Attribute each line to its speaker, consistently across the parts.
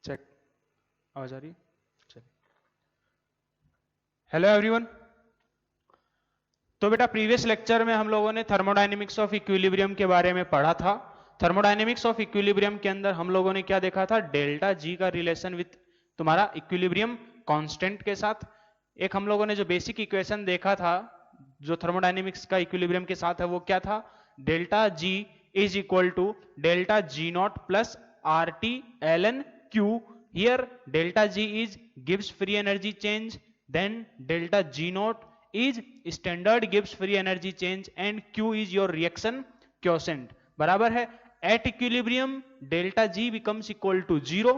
Speaker 1: Check आवाज आ रही है? चेक। Hello everyone. तो बेटा प्रीवियस लेक्चर में हम लोगों ने थर्मोडायनेमिक्स ऑफ इक्विलिब्रियम के बारे में पढ़ा था। थर्मोडायनेमिक्स ऑफ इक्विलिब्रियम के अंदर हम लोगों ने क्या देखा था? डेल्टा जी का रिलेशन विथ तुम्हारा इक्विलिब्रियम कांस्टेंट के साथ। एक हम लोगों ने जो बेसिक इक्वेशन देखा था जो थर्मोडायनेमिक्स का इक्विलिब्रियम के साथ है वो क्या था? Delta G is equal to delta G naught plus R T L N Q. Here delta G is gives free energy change, then delta G naught is standard gives free energy change and q is your reaction quotient। बराबर है at equilibrium delta g becomes equal to 0।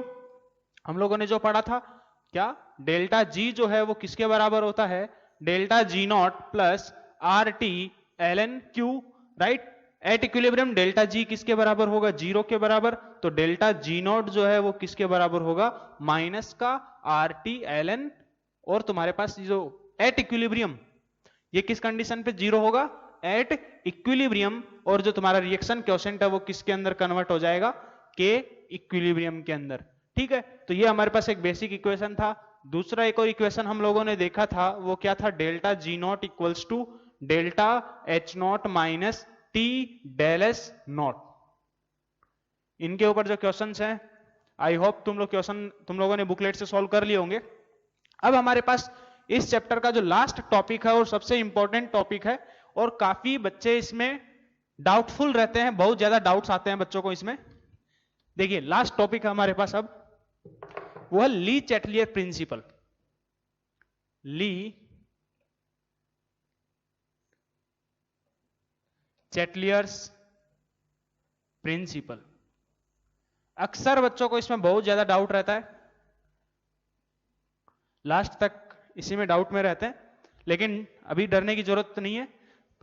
Speaker 1: हम लोगों ने जो पढ़ा था क्या? Delta g जो है वो किसके बराबर होता है? Delta G naught plus R T L N Q, right. At equilibrium delta G किसके बराबर होगा? 0 के बराबर। तो डेल्टा जी नॉट जो है वो किसके बराबर होगा? माइनस का आर टी एल एन। और तुम्हारे पास जो एट इक्विलिब्रियम ये किस कंडीशन पे 0 होगा? At equilibrium. और जो तुम्हारा रिएक्शन क्वोशिएंट है वो किसके अंदर कन्वर्ट हो जाएगा? के इक्विलिब्रियम के अंदर। ठीक है, तो ये हमारे पास एक बेसिक इक्वेशन था। दूसरा एक और इक्वेशन हम लोगों ने देखा था वो क्या था? Delta G naught equals to delta H naught minus T del S naught. इनके ऊपर जो क्वेश्चंस हैं आई होप तुम लोगों ने बुकलेट से सॉल्व कर लिए होंगे। अब हमारे पास इस चैप्टर का जो लास्ट टॉपिक है और सबसे इंपॉर्टेंट टॉपिक है, और काफी बच्चे इसमें डाउटफुल रहते हैं, बहुत ज्यादा डाउट्स आते हैं बच्चों को इसमें। देखिए लास्ट टॉपिक है हमारे पास अब, वो है ली चैटलियर प्रिंसिपल। ली चैटलियर्स प्रिंसिपल। अक्सर बच्चों को इसमें बहुत ज्यादा डाउट रहता है, लास्ट तक इसी में डाउट में रहते हैं, लेकिन अभी डरने की जरूरत नहीं है।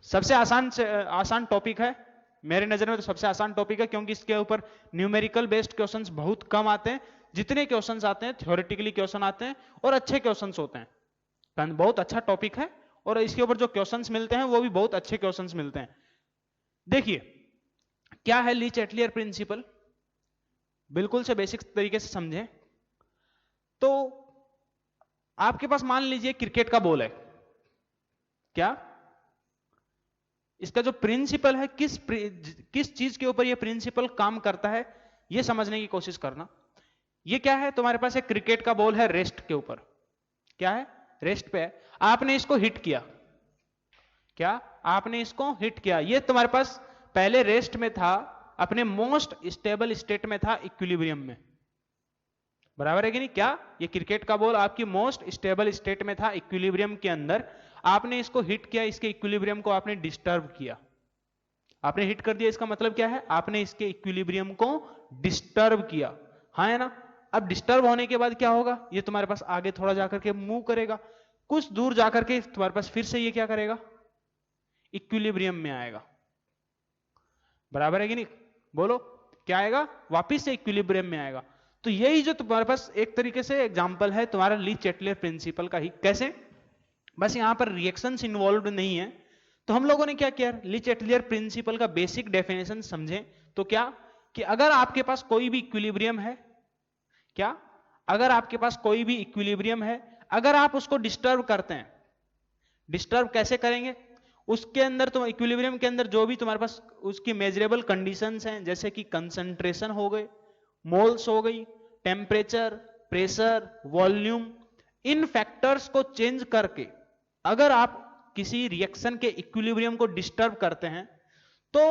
Speaker 1: सबसे आसान टॉपिक है मेरे नजर में, तो सबसे आसान टॉपिक है क्योंकि इसके ऊपर न्यूमेरिकल बेस्ड क्वेश्चंस बहुत कम आते हैं। जितने क्वेश्चंस आते हैं थ्योरेटिकली क्वेश्चन आते हैं और अच्छे क्वेश्चंस होते हैं। बहुत अच्छा टॉपिक है और इसके ऊपर जो क्वेश्चंस मिलते हैं वो भी बहुत अच्छे क्वेश्चंस मिलते हैं। देखिए क्या है ली चैटलियर प्रिंसिपल, बिल्कुल से बेसिक तरीके से समझें। तो आपके पास मान लीजिए क्रिकेट का बॉल है, क्या इसका जो प्रिंसिपल है किस चीज के ऊपर ये प्रिंसिपल काम करता है ये समझने की कोशिश करना। ये क्या है? तुम्हारे पास एक क्रिकेट का बॉल है रेस्ट के ऊपर, क्या है? रेस्ट पे है। आपने इसको हिट किया, क्या आपने इसको हिट किया? ये तुम्हारे पास पहले रेस्ट में था, अपने मोस्ट स्टेबल स्टेट में था, इक्विलिब्रियम में। बराबर है कि नहीं? क्या ये क्रिकेट का बॉल आपकी मोस्ट स्टेबल स्टेट में था, इक्विलिब्रियम के अंदर। आपने इसको हिट किया, इसके इक्विलिब्रियम को आपने डिस्टर्ब किया। आपने हिट कर दिया, इसका मतलब क्या है? आपने इसके इक्विलिब्रियम को डिस्टर्ब किया, हाँ है ना? अब डिस्टर्ब होने के बाद क्या होगा? ये तुम्हारे पास आगे थोड़ा जाकर के मूव करेगा, कुछ दूर जाकर के तुम्हारे पास फिर से ये क्या करेगा? इक्विलिब्रियम में आएगा। बराबर है कि नहीं? बोलो क्या आएगा? वापिस से इक्विलिब्रियम में आएगा। तो यही जो तुम्हारे पास एक तरीके से एग्जांपल है तुम्हारा ली चैटलियर प्रिंसिपल का ही। कैसे? बस यहां पर रिएक्शंस इन्वॉल्व नहीं है। तो हम लोगों ने क्या किया? ली चैटलियर प्रिंसिपल का बेसिक डेफिनेशन समझे तो क्या कि अगर आपके पास कोई भी इक्विलिब्रियम है, क्या अगर आपके पास कोई भी इक्विलिब्रियम है, अगर आप उसको डिस्टर्ब करते हैं, डिस्टर्ब कैसे करेंगे? उसके अंदर तुम इक्विलिब्रियम के अंदर जो भी तुम्हारे पास उसकी मेजरेबल कंडीशंस हैं, जैसे कि कंसंट्रेशन हो गए, मोल्स हो गई, टेम्परेचर, प्रेशर, वॉल्यूम, इन फैक्टर्स को चेंज करके अगर आप किसी रिएक्शन के इक्विलिब्रियम को डिस्टर्ब करते हैं तो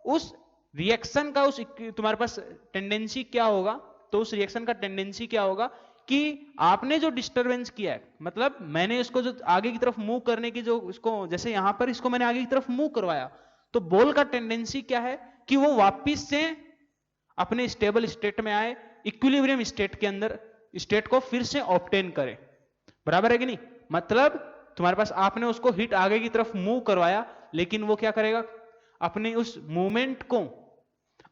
Speaker 1: उस रिएक्शन का उस तुम्हारे पास टेंडेंसी क्या होगा? तो उस रिएक्शन का टेंडेंसी क्या होगा कि आपने जो डिस्टरबेंस किया है, मतलब मैंने इसको जो आगे की तरफ मूव करने की जो इसको, जैसे यहां पर इसको मैंने आगे की तरफ मूव करवाया, तो बॉल का टेंडेंसी क्या है कि वो वापिस से अपने स्टेबल स्टेट में आए, इक्विलिब्रियम स्टेट के अंदर स्टेट को फिर से ऑब्टेन करे। बराबर है कि नहीं? मतलब तुम्हारे पास आपने उसको हिट आगे की तरफ मूव करवाया, लेकिन वो क्या करेगा? अपने उस मूवमेंट को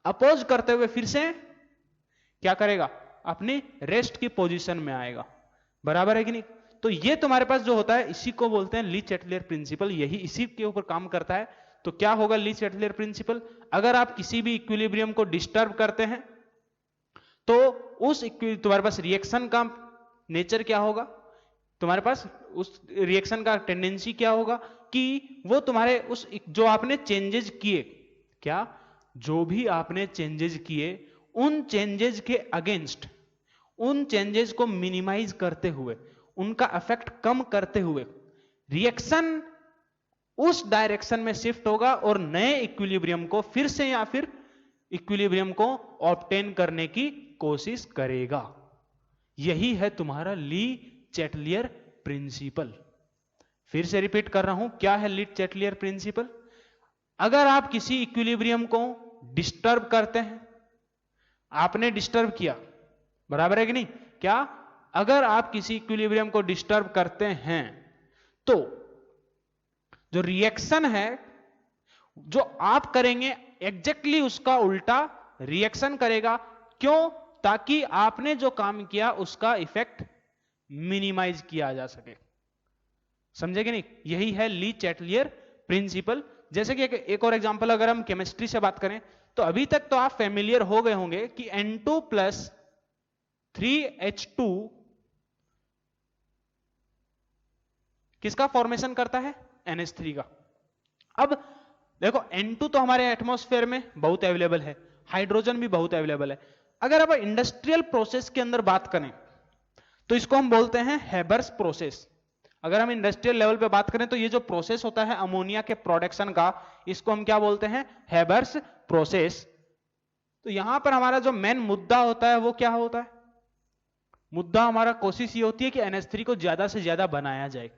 Speaker 1: अपोज करते हुए फिर से क्या करेगा? अपनी रेस्ट की पोजीशन में आएगा। बराबर है कि नहीं? तो ये तुम्हारे पास जो होता है इसी को बोलते हैं ली चैटलियर प्रिंसिपल, यही इसी के ऊपर काम करता है। तो क्या होगा ली चैटलियर प्रिंसिपल? अगर आप किसी भी इक्विलिब्रियम को डिस्टर्ब करते हैं तो उस तुम्हारे पास रिएक्शन का नेचर क्या होगा, तुम्हारे पास उस रिएक्शन का टेंडेंसी क्या होगा कि वो तुम्हारे उस जो आपने चेंजेस किए, क्या जो भी आपने चेंजेस किए उन चेंजेस के अगेंस्ट, उन चेंजेस को मिनिमाइज करते हुए, उनका इफेक्ट कम करते हुए रिएक्शन उस डायरेक्शन में शिफ्ट होगा और नए इक्विलिब्रियम को फिर से या फिर इक्विलिब्रियम को ऑब्टेन करने की कोशिश करेगा। यही है तुम्हारा ली चैटलियर प्रिंसिपल। फिर से रिपीट कर रहा हूं, क्या है ली चैटलियर प्रिंसिपल? अगर आप किसी इक्विलिब्रियम को डिस्टर्ब करते हैं, आपने डिस्टर्ब किया, बराबर है कि नहीं? क्या अगर आप किसी इक्विलिब्रियम को डिस्टर्ब करते हैं तो जो रिएक्शन है जो आप करेंगे एग्जैक्टली उसका उल्टा रिएक्शन करेगा। क्यों? ताकि आपने जो काम किया उसका इफेक्ट मिनिमाइज किया जा सके। समझे कि नहीं? यही है ली चैटलियर प्रिंसिपल। जैसे कि एक और एग्जांपल अगर हम केमिस्ट्री से बात करें तो अभी तक तो आप फेमिलियर हो गए होंगे कि N2 प्लस 3H2 किसका फॉर्मेशन करता है? NH3 का। अब देखो N2 तो हमारे एटमॉस्फेयर में बहुत अवेलेबल है, हाइड्रोजन भी बहुत अवेलेबल है। अगर अब इंडस्ट्रियल प्रोसेस के अंदर बात करें तो इसको हम बोलते हैं हैबर्स प्रोसेस। अगर हम इंडस्ट्रियल लेवल पे बात करें तो ये जो प्रोसेस होता है अमोनिया के प्रोडक्शन का, इसको हम क्या बोलते हैं? Haber's process. तो यहां पर हमारा जो मेन मुद्दा होता है वो क्या होता है? मुद्दा हमारा कोशिश ये होती है कि NH3 को ज्यादा से ज्यादा बनाया जाए,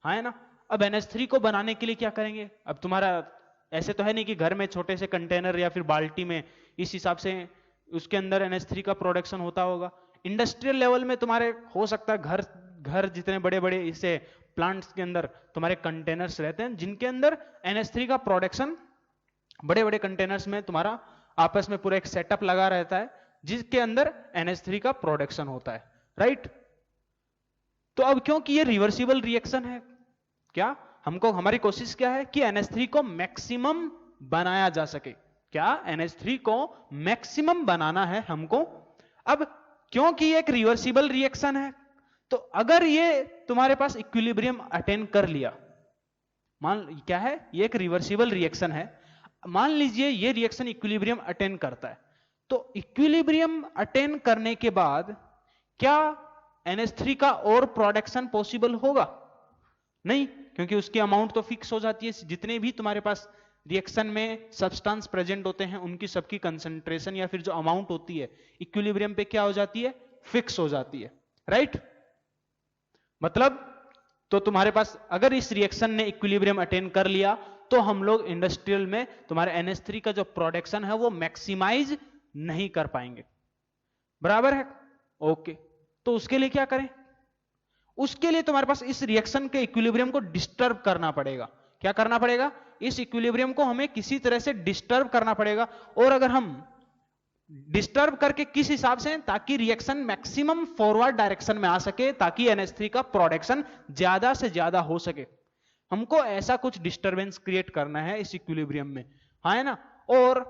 Speaker 1: है ना? अब NH3 को बनाने के लिए क्या करेंगे? अब तुम्हारा ऐसे तो है नहीं कि घर में छोटे से कंटेनर या फिर बाल्टी में इस हिसाब से उसके अंदर NH3 का प्रोडक्शन होता होगा। इंडस्ट्रियल लेवल में तुम्हारे हो सकता है घर घर जितने बड़े बड़े इसे प्लांट्स के अंदर तुम्हारे कंटेनर्स रहते हैं जिनके अंदर NH3 का प्रोडक्शन, बड़े बड़े कंटेनर्स में तुम्हारा आपस में पूरा एक सेटअप लगा रहता है जिसके अंदर NH3 का प्रोडक्शन होता है, राइट? तो अब क्योंकि ये रिवर्सिबल रिएक्शन है, क्या हमको, हमारी कोशिश क्या है कि NH3 को मैक्सिमम बनाया जा सके। क्या NH3 को मैक्सिमम बनाना है हमको। अब क्योंकि ये एक रिवर्सिबल रिएक्शन है तो अगर ये तुम्हारे पास इक्विलिब्रियम अटेन कर लिया, मान क्या है, ये एक रिवर्सिबल रिएक्शन है, मान लीजिए ये रिएक्शन इक्विलिब्रियम अटेन करता है, तो इक्विलिब्रियम अटेन करने के बाद क्या NH3 का और प्रोडक्शन पॉसिबल होगा? नहीं, क्योंकि उसकी अमाउंट तो फिक्स हो जाती है। जितने भी तुम्हारे पास रिएक्शन में सब्सटेंस प्रेजेंट होते हैं उनकी सबकी कंसंट्रेशन या फिर जो अमाउंट होती है इक्विलिब्रियम पे क्या हो जाती है? फिक्स हो जाती है, राइट? मतलब तो तुम्हारे पास अगर इस रिएक्शन ने इक्विलिब्रियम अटेन कर लिया तो हम लोग इंडस्ट्रियल में तुम्हारे NH3 का जो प्रोडक्शन है वो मैक्सिमाइज नहीं कर पाएंगे, बराबर है? ओके, तो उसके लिए क्या करें? उसके लिए तुम्हारे पास इस रिएक्शन के इक्विलिब्रियम को डिस्टर्ब करना पड़ेगा। क्या करना पड़ेगा? इस इक्विलिब्रियम को हमें किसी तरह से डिस्टर्ब करना पड़ेगा। और अगर हम डिस्टर्ब करके किस हिसाब से? ताकि रिएक्शन मैक्सिमम फॉरवर्ड डायरेक्शन में आ सके, ताकि NH3 का प्रोडक्शन ज्यादा से ज्यादा हो सके। हमको ऐसा कुछ डिस्टरबेंस क्रिएट करना है इस इक्विलिब्रियम में, हाँ है ना? और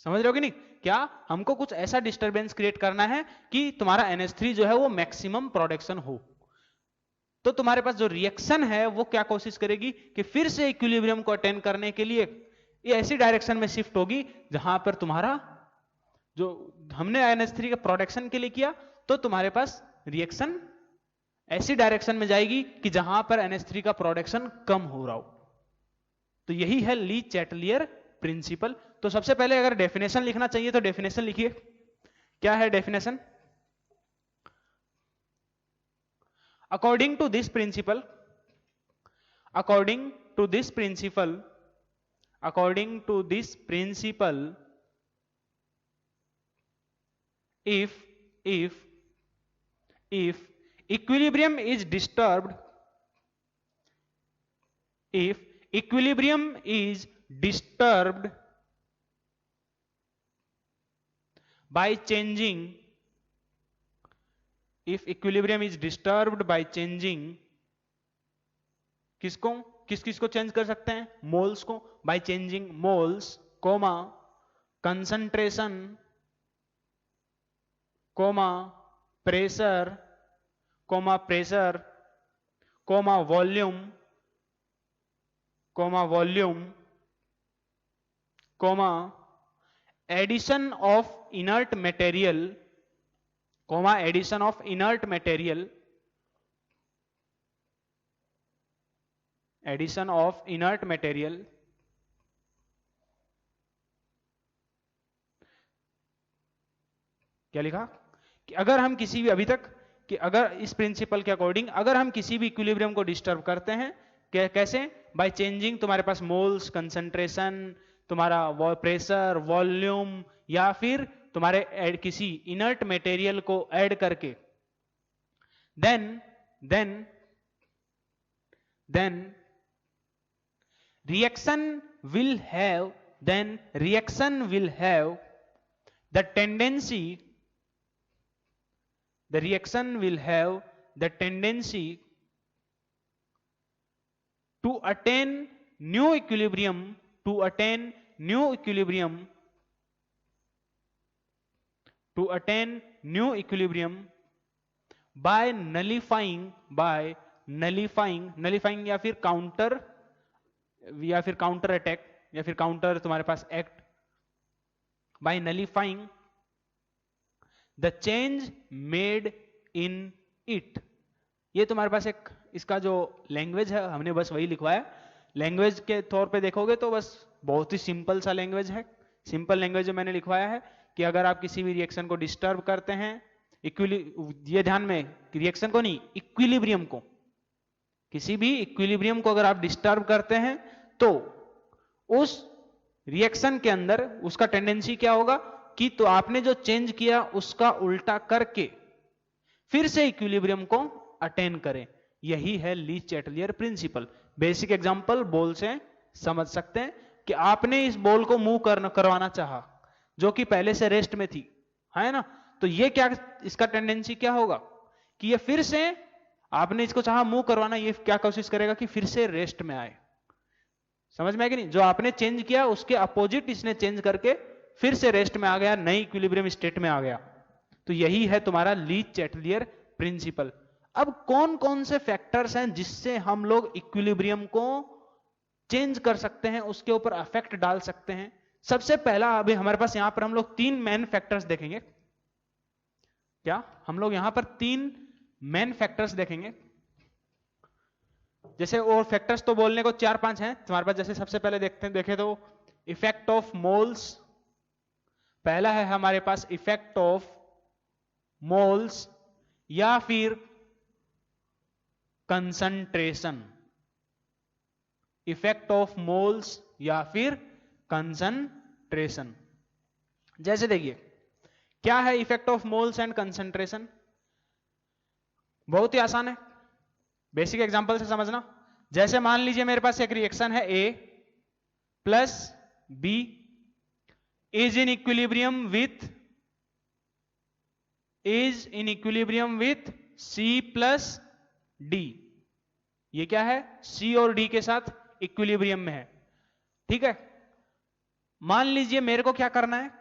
Speaker 1: समझ रहे हो कि नहीं? क्या हमको कुछ ऐसा डिस्टरबेंस क्रिएट करना है कि तुम्हारा NH3 जो है वो मैक्सिमम प्रोडक्शन हो। तो तुम्हारे पास जो रिएक्शन है वो क्या कोशिश करेगी कि फिर से इक्विलिब्रियम को अटेन करने के लिए ये ऐसी डायरेक्शन में शिफ्ट होगी जहां पर तुम्हारा जो हमने NH3 के प्रोडक्शन के लिए किया, तो तुम्हारे पास रिएक्शन ऐसी डायरेक्शन में जाएगी कि जहां पर NH3 का प्रोडक्शन कम हो रहा हो। तो यही है ली चैटलियर प्रिंसिपल। तो सबसे पहले अगर डेफिनेशन लिखना चाहिए तो डेफिनेशन लिखिए। क्या है definition? According to this principle, according to this principle, according to this principle, if equilibrium is disturbed, if equilibrium is disturbed by changing, if equilibrium is disturbed by changing, किसको, किस किस को चेंज कर सकते हैं? मोल्स को, by changing moles, comma, concentration comma pressure, comma pressure, comma volume, comma volume, comma addition of inert material, comma addition of inert material, addition of inert material, क्या लिखा कि अगर हम किसी भी, अभी तक कि अगर इस प्रिंसिपल के अकॉर्डिंग अगर हम किसी भी इक्विलिब्रियम को डिस्टर्ब करते हैं, कैसे? बाय चेंजिंग तुम्हारे पास मोल्स, कंसंट्रेशन, तुम्हारा प्रेशर, वॉल्यूम, या फिर तुम्हारे किसी इनर्ट मटेरियल को ऐड करके, then reaction will have the tendency to attain new equilibrium by nullifying या फिर काउंटर अटैक, या फिर काउंटर तुम्हारे पास act, by nullifying the change made in it. ये तुम्हारे पास एक इसका जो लैंग्वेज है हमने बस वही लिखवाया। लैंग्वेज के तौर पे देखोगे तो बस बहुत ही सिंपल सा लैंग्वेज है। सिंपल लैंग्वेज जो मैंने लिखवाया है कि अगर आप किसी भी रिएक्शन को डिस्टर्ब करते हैं, ये ध्यान में, रिएक्शन को नहीं, इक्विलिब्रियम को, किसी भी इक्विलिब्रियम को अगर आप डिस्टर्ब करते हैं तो उस रिएक्शन के अंदर उसका टेंडेंसी क्या होगा कि तो आपने जो चेंज किया उसका उल्टा करके फिर से इक्विलिब्रियम को अटेन करें। यही है ली Chatelier principal. Basic example ball से समझ सकते हैं कि आपने इस बॉल को मूव करवाना चाहा जो कि पहले से रेस्ट में थी, है ना, तो ये क्या, इसका टेंडेंसी क्या होगा कि ये फिर से, आपने इसको चाहा मूव करवाना, ये क्या कोशिश करेगा कि फिर से रेस्ट में आए। समझ में है कि नहीं? जो आपने चेंज किया उसके अपोजिट इसने चेंज करके फिर से रेस्ट में आ गया, नई इक्विलिब्रियम स्टेट में आ गया। तो यही है तुम्हारा ली चैटलियर प्रिंसिपल। अब कौन कौन से फैक्टर्स हैं जिससे हम लोग इक्विलिब्रियम को चेंज कर सकते हैं, उसके ऊपर इफेक्ट डाल सकते हैं? सबसे पहला, अभी हमारे पास यहां पर हम लोग 3 मेन फैक्टर्स देखेंगे। क्या हम लोग यहां पर 3 मेन फैक्टर्स देखेंगे? जैसे और फैक्टर्स तो बोलने को 4-5 हैं तुम्हारे पास। जैसे सबसे पहले देखे तो इफेक्ट ऑफ मोल्स, पहला है हमारे पास इफेक्ट ऑफ मोल्स या फिर कंसंट्रेशन, इफेक्ट ऑफ मोल्स या फिर कंसंट्रेशन। जैसे देखिए क्या है effect of moles and concentration, बहुत ही आसान है, बेसिक एग्जांपल से समझना। जैसे मान लीजिए मेरे पास एक रिएक्शन है A plus B is in equilibrium with C plus D। ये क्या है? C और D के साथ इक्विलिब्रियम में है, ठीक है। मान लीजिए मेरे को क्या करना है,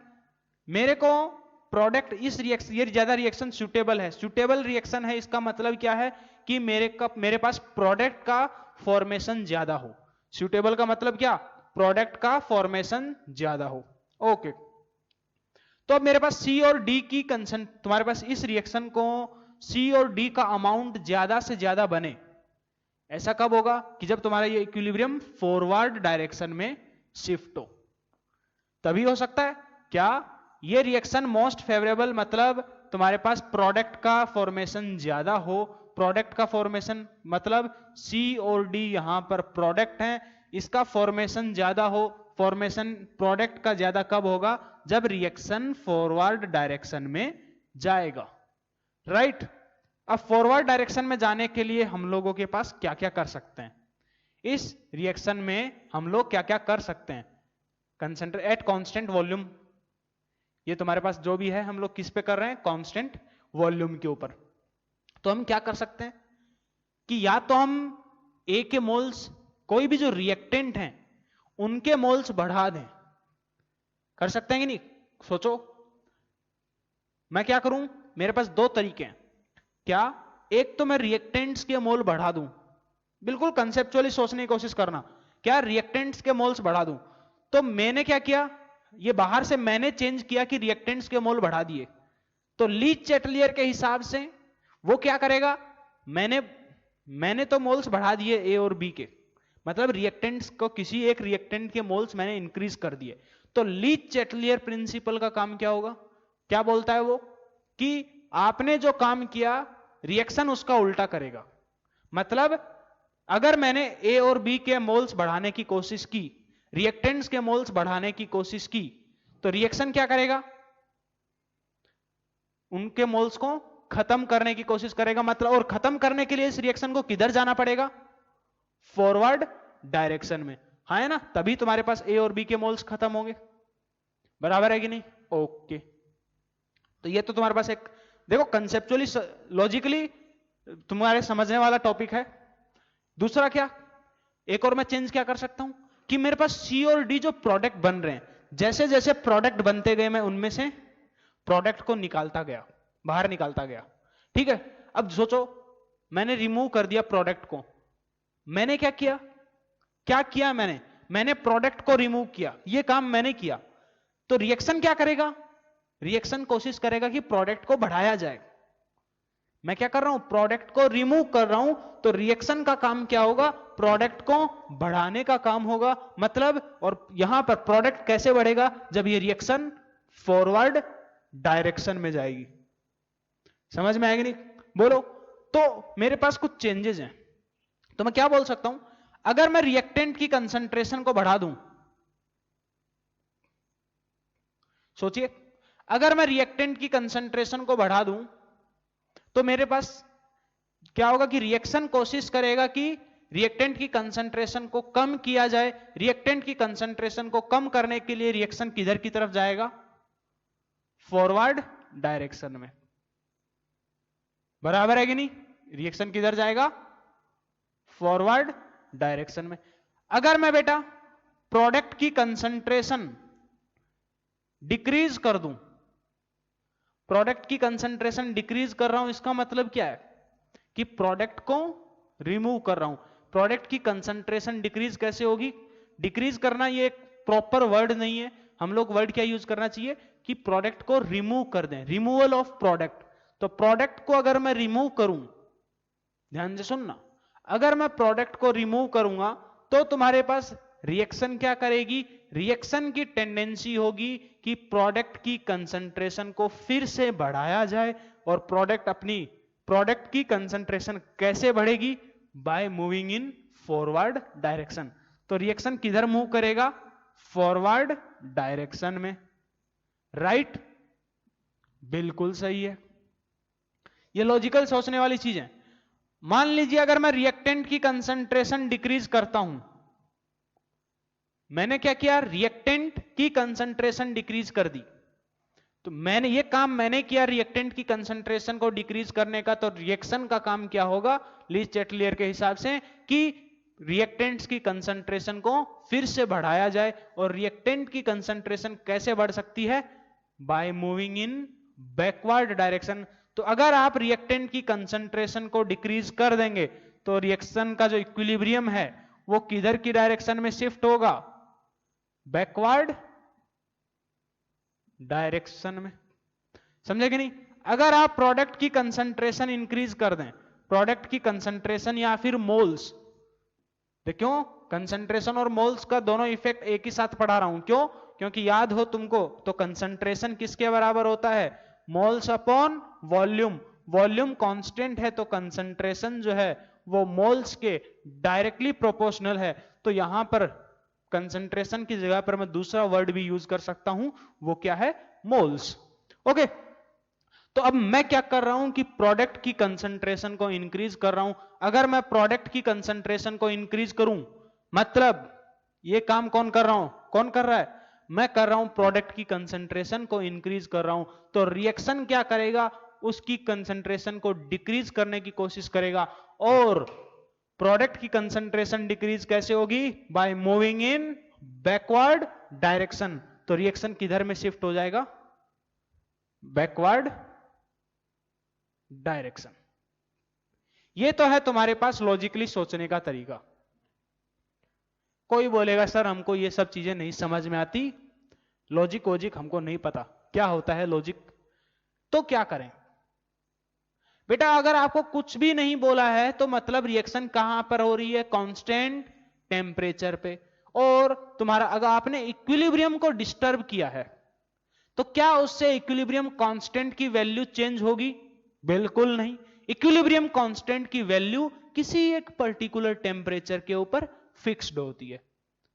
Speaker 1: मेरे को प्रोडक्ट, इस रिएक्शन, ये ज्यादा रिएक्शन सुटेबल है, सुटेबल रिएक्शन है, इसका मतलब क्या है कि मेरे पास प्रोडक्ट का फॉर्मेशन ज्यादा हो। सुटेबल का मतलब क्या? प्रोडक्ट का फॉर्मेशन ज्यादा हो। ओके, तो अब मेरे पास सी और डी की कंसन, तुम्हारे पास इस रिएक्शन को सी और डी का अमाउंट ज्यादा से ज्यादा बने। ऐसा कब होगा कि जब तुम्हारा ये इक्विलिब्रियम फॉरवर्ड डायरेक्शन में शिफ्ट हो, तभी हो सकता है। क्या ये रिएक्शन मोस्ट फेवरेबल, मतलब तुम्हारे पास प्रोडक्ट का फॉर्मेशन ज्यादा हो। प्रोडक्ट का फॉर्मेशन मतलब C और D यहां पर प्रोडक्ट हैं, इसका फॉर्मेशन ज्यादा हो। फॉर्मेशन प्रोडक्ट का ज्यादा कब होगा? जब रिएक्शन फॉरवर्ड डायरेक्शन में जाएगा, राइट। अब फॉरवर्ड डायरेक्शन में जाने के लिए हम लोगों के पास क्या क्या कर सकते हैं? इस रिएक्शन में हम लोग क्या क्या कर सकते हैं? कंसंट्रेट एट कांस्टेंट वॉल्यूम, ये तुम्हारे पास जो भी है हम लोग किस पे कर रहे हैं? कांस्टेंट वॉल्यूम के ऊपर। तो हम क्या कर सकते हैं कि या तो हम A के मोल्स, कोई भी जो रिएक्टेंट हैं उनके मोल्स बढ़ा दें। कर सकते हैं कि नहीं? सोचो, मैं क्या करूं मेरे पास दो तरीके हैं। क्या? एक तो मैं रिएक्टेंट्स के मोल बढ़ा दूं, बिल्कुल कंसेप्चुअली सोचने की कोशिश करना, क्या रिएक्टेंट्स के मोल्स बढ़ा दूं। तो मैंने क्या किया, ये बाहर से मैंने चेंज किया कि रिएक्टेंट्स के मोल बढ़ा दिए। तो लीच चैटलियर के हिसाब से वो क्या करेगा, मैंने तो मोल्स बढ़ा दिए ए और बी के, मतलब रिएक्टेंट्स को, किसी एक रिएक्टेंट के मोल्स मैंने इंक्रीज कर दिए। तो लीच चैटलियर प्रिंसिपल का काम क्या होगा, क्या बोलता है वो, कि आपने जो काम किया रिएक्शन उसका उल्टा करेगा। मतलब अगर मैंने ए और बी के मोल्स बढ़ाने की कोशिश की, रिएक्टेंट्स के मोल्स बढ़ाने की कोशिश की, तो रिएक्शन क्या करेगा, उनके मोल्स को खत्म करने की कोशिश करेगा। मतलब, और खत्म करने के लिए इस रिएक्शन को किधर जाना पड़ेगा, फॉरवर्ड डायरेक्शन में, हाँ है ना, तभी तुम्हारे पास ए और बी के मोल्स खत्म होंगे। बराबर है कि नहीं? ओके, तो ये तो तुम्हारे पास एक, देखो कंसेप्चुअली लॉजिकली तुम्हारे समझने वाला टॉपिक है। दूसरा क्या, एक और मैं चेंज क्या कर सकता हूं कि मेरे पास सी और डी जो प्रोडक्ट बन रहे हैं, जैसे जैसे प्रोडक्ट बनते गए मैं उनमें से प्रोडक्ट को निकालता गया, बाहर निकालता गया। ठीक है, अब सोचो मैंने रिमूव कर दिया प्रोडक्ट को, मैंने क्या किया, मैंने प्रोडक्ट को रिमूव किया, ये काम मैंने किया। तो रिएक्शन क्या करेगा, रिएक्शन कोशिश करेगा कि प्रोडक्ट को बढ़ाया जाए। मैं क्या कर रहा हूं, प्रोडक्ट को रिमूव कर रहा हूं, तो रिएक्शन का काम क्या होगा, प्रोडक्ट को बढ़ाने का काम होगा। मतलब, और यहां पर प्रोडक्ट कैसे बढ़ेगा, जब ये रिएक्शन फॉरवर्ड डायरेक्शन में जाएगी। समझ में आएगी नहीं, बोलो। तो मेरे पास कुछ चेंजेस हैं, तो मैं क्या बोल सकता हूं, अगर मैं रिएक्टेंट की कंसंट्रेशन को बढ़ा दूं, सोचिए, अगर मैं रिएक्टेंट की कंसंट्रेशन को बढ़ा दूं, तो मेरे पास क्या होगा कि रिएक्शन कोशिश करेगा कि रिएक्टेंट की कंसंट्रेशन को कम किया जाए। रिएक्टेंट की कंसंट्रेशन को कम करने के लिए रिएक्शन किधर की तरफ जाएगा, फॉरवर्ड डायरेक्शन में। बराबर है कि नहीं, रिएक्शन किधर जाएगा, फॉरवर्ड डायरेक्शन में। अगर मैं बेटा प्रोडक्ट की कंसंट्रेशन डिक्रीज कर दूं, प्रोडक्ट की कंसंट्रेशन डिक्रीज कर रहा हूं, इसका मतलब क्या है कि प्रोडक्ट को रिमूव कर रहा हूं। प्रोडक्ट की कंसंट्रेशन डिक्रीज कैसे होगी, डिक्रीज करना ये एक प्रॉपर वर्ड नहीं है, हम लोग वर्ड क्या यूज करना चाहिए कि प्रोडक्ट को रिमूव कर दें, रिमूवल ऑफ प्रोडक्ट। तो प्रोडक्ट को अगर मैं रिमूव करूं, ध्यान से सुनना, अगर मैं प्रोडक्ट को रिमूव करूंगा तो तुम्हारे पास रिएक्शन क्या करेगी, रिएक्शन की टेंडेंसी होगी कि प्रोडक्ट की कंसंट्रेशन को फिर से बढ़ाया जाए। और प्रोडक्ट की कंसंट्रेशन कैसे बढ़ेगी, by moving in forward direction. तो रिएक्शन किधर मूव करेगा, फॉरवर्ड डायरेक्शन में। राइट, बिल्कुल सही है, ये लॉजिकल सोचने वाली चीज है। मान लीजिए अगर मैं रिएक्टेंट की कंसंट्रेशन डिक्रीज करता हूं, मैंने क्या किया, रिएक्टेंट की कंसंट्रेशन डिक्रीज कर दी, तो ये काम मैंने किया रिएक्टेंट की कंसंट्रेशन को डिक्रीज करने का। तो रिएक्शन का काम क्या होगा, लीच चैटलियर के हिसाब से, कि रिएक्टेंट्स की कंसंट्रेशन को फिर से बढ़ाया जाए। और रिएक्टेंट की कंसंट्रेशन कैसे बढ़ सकती है, by moving in backward direction. तो अगर आप रिएक्टेंट की कंसंट्रेशन को डिक्रीज कर देंगे तो रिएक्शन का जो इक्विलिब्रियम है वो किधर की डायरेक्शन में शिफ्ट होगा, बैकवर्ड डायरेक्शन में। समझे कि नहीं? अगर आप प्रोडक्ट की कंसंट्रेशन इंक्रीज कर दें, प्रोडक्ट की कंसंट्रेशन या फिर मोल्स, देखो कंसंट्रेशन और मोल्स का दोनों इफेक्ट एक ही साथ पढ़ा रहा हूं, क्यों, क्योंकि याद हो तुमको तो कंसंट्रेशन किसके बराबर होता है, moles upon volume. Volume constant है तो कंसंट्रेशन जो है वो मोल्स के डायरेक्टली प्रोपोर्शनल है। तो यहां पर कंसंट्रेशन की जगह पर मैं दूसरा वर्ड भी यूज कर सकता हूं, वो क्या है, मोल्स। ओके, तो अब मैं क्या कर रहा हूं कि प्रोडक्ट की कंसंट्रेशन को इंक्रीज कर रहा हूं। अगर मैं प्रोडक्ट की कंसंट्रेशन को इंक्रीज करूं, मतलब ये काम कौन कर रहा हूं, कौन कर रहा है, मैं कर रहा हूं, प्रोडक्ट की कंसंट्रेशन को इंक्रीज कर रहा हूं। तो रिएक्शन क्या करेगा, उसकी कंसंट्रेशन को डिक्रीज करने की कोशिश करेगा। और प्रोडक्ट की कंसंट्रेशन डिक्रीज कैसे होगी, by moving in backward direction. तो रिएक्शन किधर में शिफ्ट हो जाएगा, बैकवर्ड डायरेक्शन। ये तो है तुम्हारे पास लॉजिकली सोचने का तरीका। कोई बोलेगा सर हमको ये सब चीजें नहीं समझ में आती, लॉजिक वॉजिक हमको नहीं पता क्या होता है लॉजिक, तो क्या करें? बेटा अगर आपको कुछ भी नहीं बोला है तो मतलब रिएक्शन कहां पर हो रही है? कांस्टेंट टेम्परेचर पे। और तुम्हारा अगर आपने इक्विलिब्रियम को डिस्टर्ब किया है तो क्या उससे इक्विलिब्रियम कांस्टेंट की वैल्यू चेंज होगी? बिल्कुल नहीं। इक्विलिब्रियम कांस्टेंट की वैल्यू किसी एक पर्टिकुलर टेम्परेचर के ऊपर फिक्स्ड होती है।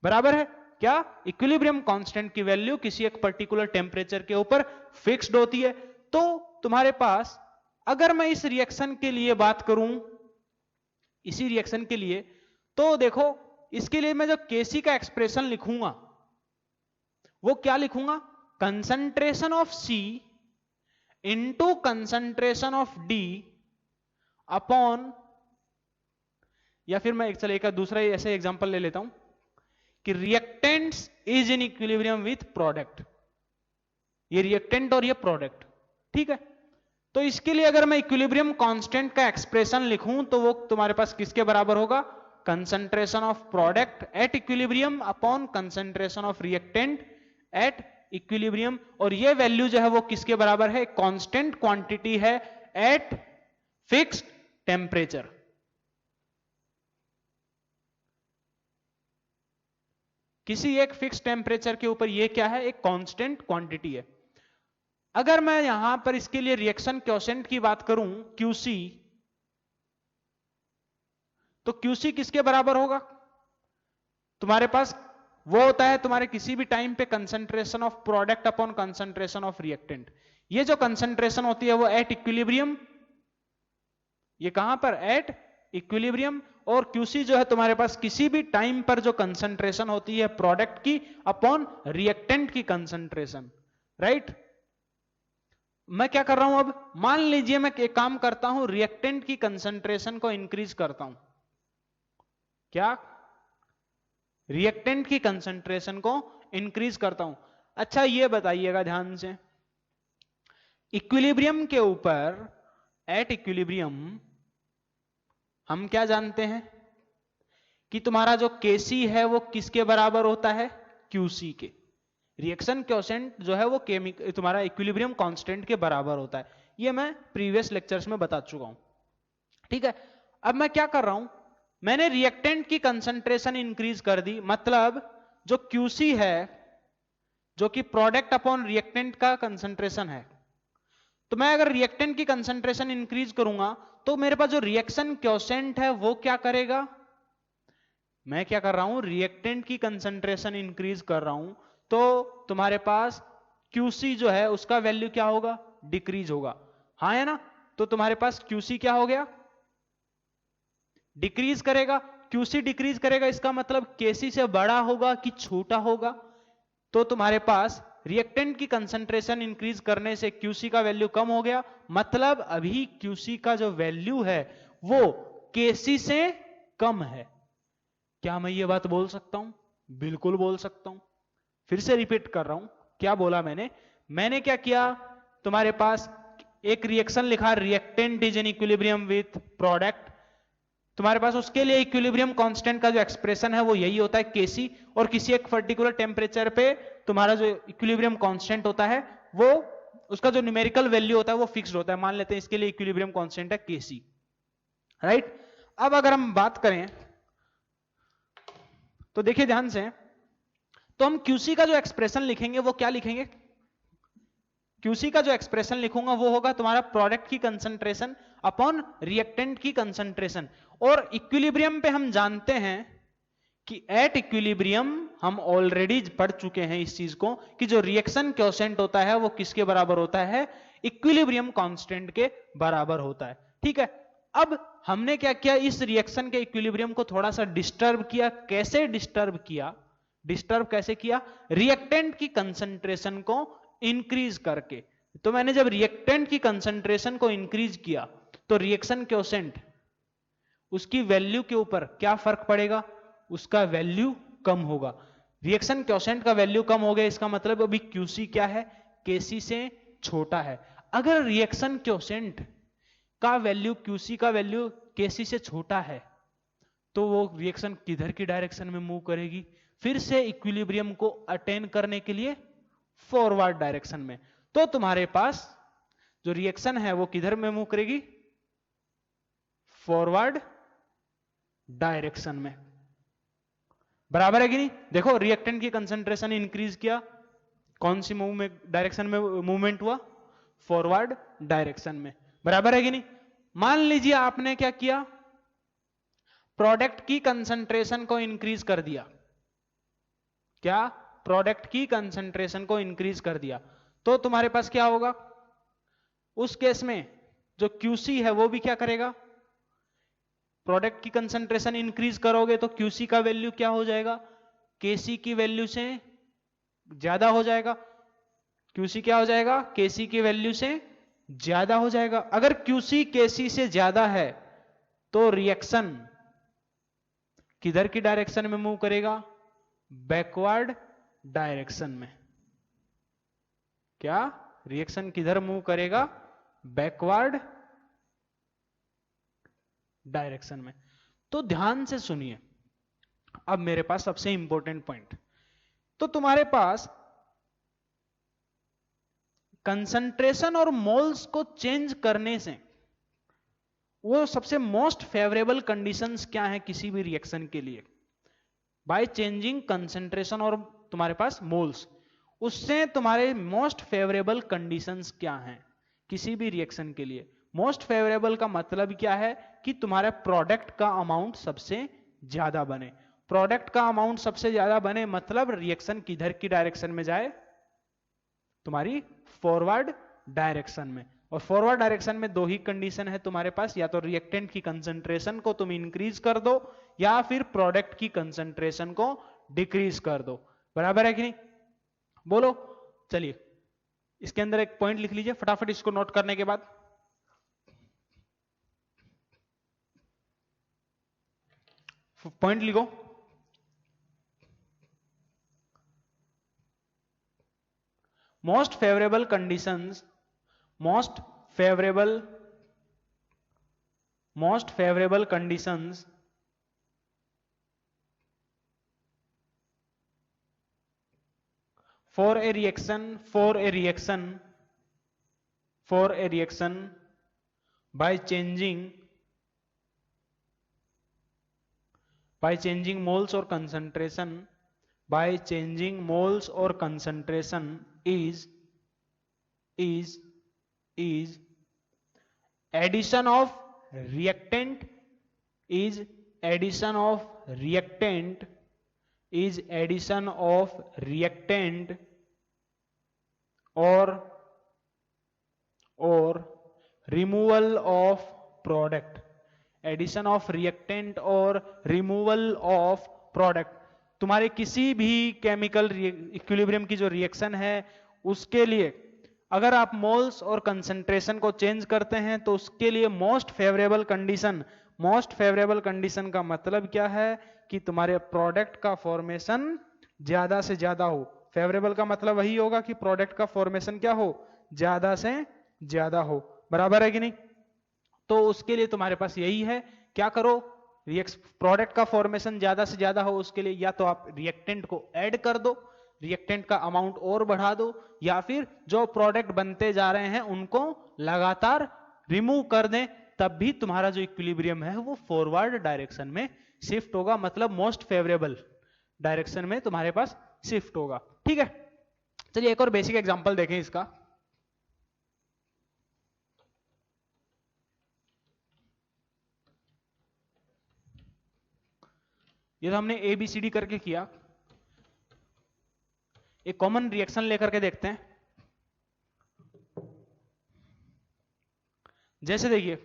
Speaker 1: बराबर है क्या? इक्विलिब्रियम कांस्टेंट की वैल्यू किसी एक पर्टिकुलर टेम्परेचर के ऊपर फिक्स्ड होती है। तो तुम्हारे पास अगर मैं इस रिएक्शन के लिए बात करूं, इसी रिएक्शन के लिए, तो देखो इसके लिए मैं जो केसी का एक्सप्रेशन लिखूंगा वो क्या लिखूंगा? Concentration of C into concentration of D upon, या फिर मैं चलिए एक दूसरा ऐसे एग्जांपल ले लेता हूं कि reactants is in equilibrium with product. ये रिएक्टेंट और ये प्रोडक्ट, ठीक है। तो इसके लिए अगर मैं इक्विलिब्रियम कांस्टेंट का एक्सप्रेशन लिखूं तो वो तुम्हारे पास किसके बराबर होगा? Concentration of product at equilibrium upon concentration of reactant at equilibrium. और ये वैल्यू जो है वो किसके बराबर है? कांस्टेंट क्वांटिटी है एट फिक्स्ड टेम्परेचर। किसी एक फिक्स टेम्परेचर के ऊपर ये क्या है? एक कांस्टेंट क्वांटिटी है। अगर मैं यहां पर इसके लिए रिएक्शन क्वोशिएंट की बात करूं QC, तो QC किसके बराबर होगा? तुम्हारे पास वो होता है तुम्हारे किसी भी टाइम पे concentration of product upon concentration of reactant. ये जो कंसंट्रेशन होती है वो एट इक्विलिब्रियम, ये कहां पर? At equilibrium. और QC जो है तुम्हारे पास किसी भी टाइम पर जो कंसंट्रेशन होती है प्रोडक्ट की अपॉन रिएक्टेंट की कंसंट्रेशन, राइट। मैं क्या कर रहा हूं? अब मान लीजिए मैं एक काम करता हूं, रिएक्टेंट की कंसंट्रेशन को इंक्रीज करता हूं। क्या? रिएक्टेंट की कंसंट्रेशन को इंक्रीज करता हूं। अच्छा ये बताइएगा ध्यान से, इक्विलिब्रियम के ऊपर, एट इक्विलिब्रियम हम क्या जानते हैं कि तुम्हारा जो Kc है वो किसके बराबर होता है? QC के। रिएक्शन क्वोशिएंट जो है वो तुम्हारा इक्विलिब्रियम कांस्टेंट के बराबर होता है। ये मैं प्रीवियस लेक्चर्स में बता चुका हूं, ठीक है। अब मैं क्या कर रहा हूं? मैंने रिएक्टेंट की कंसंट्रेशन इंक्रीज कर दी, मतलब जो QC है जो कि प्रोडक्ट अपॉन रिएक्टेंट का कंसंट्रेशन है, तो मैं अगर रिएक्टेंट की कंसंट्रेशन इंक्रीज करूंगा तो मेरे पास जो रिएक्शन क्वोशिएंट है वो क्या करेगा? मैं क्या कर रहा हूं? रिएक्टेंट की कंसंट्रेशन इंक्रीज कर रहा हूं, तो तुम्हारे पास QC जो है उसका वैल्यू क्या होगा? डिक्रीज होगा। हाँ है ना? तो तुम्हारे पास QC क्या हो गया? डिक्रीज करेगा। QC डिक्रीज करेगा, इसका मतलब KC से बड़ा होगा कि छोटा होगा? तो तुम्हारे पास रिएक्टेंट की कंसंट्रेशन इंक्रीज करने से QC का वैल्यू कम हो गया, मतलब अभी QC का जो वैल्यू है वो KC से कम है। क्या मैं ये बात बोल सकता हूं? बिल्कुल बोल सकता हूं। फिर से रिपीट कर रहा हूं, क्या बोला मैंने क्या किया? तुम्हारे पास एक रिएक्शन लिखा, reactant is in equilibrium with product. तुम्हारे पास उसके लिए इक्विलिब्रियम कांस्टेंट का जो एक्सप्रेशन है वो यही होता है Kc, और किसी एक पर्टिकुलर टेम्परेचर पे तुम्हारा जो इक्विलिब्रियम कांस्टेंट होता है वो, उसका जो न्यूमेरिकल वैल्यू होता है वो फिक्स्ड होता है। मान लेते हैं इसके लिए इक्विलिब्रियम कांस्टेंट है Kc, राइट। अब अगर हम बात करें तो देखिए ध्यान से, तो हम QC का जो एक्सप्रेशन लिखेंगे वो क्या लिखेंगे? QC का जो एक्सप्रेशन लिखूंगा वो होगा तुम्हारा प्रोडक्ट की कंसंट्रेशन अपॉन रिएक्टेंट की कंसंट्रेशन। और इक्विलिब्रियम पे हम जानते हैं कि एट इक्विलिब्रियम, हम ऑलरेडी पढ़ चुके हैं इस चीज को, कि जो रिएक्शन क्वोशिएंट होता है वो किसके बराबर होता है? इक्विलिब्रियम कांस्टेंट के बराबर होता है, ठीक है। अब हमने क्या किया? इस रिएक्शन के इक्विलिब्रियम को थोड़ा सा डिस्टर्ब किया। कैसे डिस्टर्ब किया? डिस्टर्ब कैसे किया? रिएक्टेंट की कंसंट्रेशन को इंक्रीज करके। तो मैंने जब रिएक्टेंट की कंसंट्रेशन को इंक्रीज किया तो रिएक्शन क्वोशिएंट, उसकी वैल्यू के ऊपर क्या फर्क पड़ेगा? उसका वैल्यू कम होगा। रिएक्शन क्वोशिएंट का वैल्यू कम हो गया, इसका मतलब अभी QC क्या है? KC से छोटा है। अगर रिएक्शन क्वोशिएंट का वैल्यू, क्यूसी का वैल्यू केसी से छोटा है, तो वो रिएक्शन किधर की डायरेक्शन में मूव करेगी? फिर से इक्विलिब्रियम को अटेन करने के लिए फॉरवर्ड डायरेक्शन में। तो तुम्हारे पास जो रिएक्शन है वो किधर में मूव करेगी? फॉरवर्ड डायरेक्शन में। बराबर है कि नहीं? देखो रिएक्टेंट की कंसंट्रेशन इंक्रीज किया, कौन सी मूवमेंट डायरेक्शन में मूवमेंट हुआ? फॉरवर्ड डायरेक्शन में। बराबर है कि नहीं? मान लीजिए आपने क्या किया, प्रोडक्ट की कंसंट्रेशन को इंक्रीज कर दिया। क्या? प्रोडक्ट की कंसंट्रेशन को इंक्रीज कर दिया, तो तुम्हारे पास क्या होगा? उस केस में जो क्यूसी है वो भी क्या करेगा? प्रोडक्ट की कंसंट्रेशन इंक्रीज करोगे तो क्यूसी का वैल्यू क्या हो जाएगा? केसी की वैल्यू से ज्यादा हो जाएगा। क्यूसी क्या हो जाएगा? केसी की वैल्यू से ज्यादा हो जाएगा। अगर क्यूसी केसी से ज्यादा है तो रिएक्शन किधर की डायरेक्शन में मूव करेगा? बैकवर्ड डायरेक्शन में। क्या? रिएक्शन किधर मूव करेगा? बैकवर्ड डायरेक्शन में। तो ध्यान से सुनिए, अब मेरे पास सबसे इंपॉर्टेंट पॉइंट, तो तुम्हारे पास कंसंट्रेशन और मोल्स को चेंज करने से वो सबसे मोस्ट फेवरेबल कंडीशंस क्या है किसी भी रिएक्शन के लिए? बाय चेंजिंग कंसंट्रेशन और तुम्हारे पास मोल्स, उससे तुम्हारे मोस्ट फेवरेबल कंडीशंस क्या हैं किसी भी रिएक्शन के लिए? मोस्ट फेवरेबल का मतलब क्या है? कि तुम्हारे प्रोडक्ट का अमाउंट सबसे ज्यादा बने। प्रोडक्ट का अमाउंट सबसे ज्यादा बने मतलब रिएक्शन किधर की डायरेक्शन में जाए? तुम्हारी फॉरवर्ड डायरेक्शन में। और फॉरवर्ड डायरेक्शन में दो ही कंडीशन है तुम्हारे पास, या तो रिएक्टेंट की कंसंट्रेशन को तुम इंक्रीज कर दो या फिर प्रोडक्ट की कंसंट्रेशन को डिक्रीज कर दो। बराबर है कि नहीं? बोलो। चलिए इसके अंदर एक पॉइंट लिख लीजिए फटाफट, इसको नोट करने के बाद पॉइंट लिखो। Most favourable conditions, most favourable conditions for a reaction by changing moles or concentration, by changing moles or concentration is addition of reactant, is addition of reactant or removal of product, addition of reactant और removal of product. तुम्हारे किसी भी chemical equilibrium की जो reaction है उसके लिए अगर आप मोल्स और कंसंट्रेशन को चेंज करते हैं तो उसके लिए मोस्ट फेवरेबल कंडीशन का मतलब क्या है? कि तुम्हारे प्रोडक्ट का फॉर्मेशन ज्यादा से ज्यादा हो। फेवरेबल का मतलब वही होगा कि प्रोडक्ट का फॉर्मेशन क्या हो? ज्यादा से ज्यादा हो। बराबर है कि नहीं? तो उसके लिए तुम्हारे पास यही है, क्या करो? प्रोडक्ट का फॉर्मेशन ज्यादा से ज्यादा हो उसके लिए या तो आप रिएक्टेंट को ऐड कर दो, रिएक्टेंट का अमाउंट और बढ़ा दो, या फिर जो प्रोडक्ट बनते जा रहे हैं उनको लगातार रिमूव कर दें, तब भी तुम्हारा जो इक्विलिब्रियम है वो फॉरवर्ड डायरेक्शन में शिफ्ट होगा, मतलब मोस्ट फेवरेबल डायरेक्शन में तुम्हारे पास शिफ्ट होगा। ठीक है, चलिए एक और बेसिक एग्जांपल देखें इसका। ये तो हमने ABCD करके किया, एक कॉमन रिएक्शन लेकर के देखते हैं। जैसे देखिए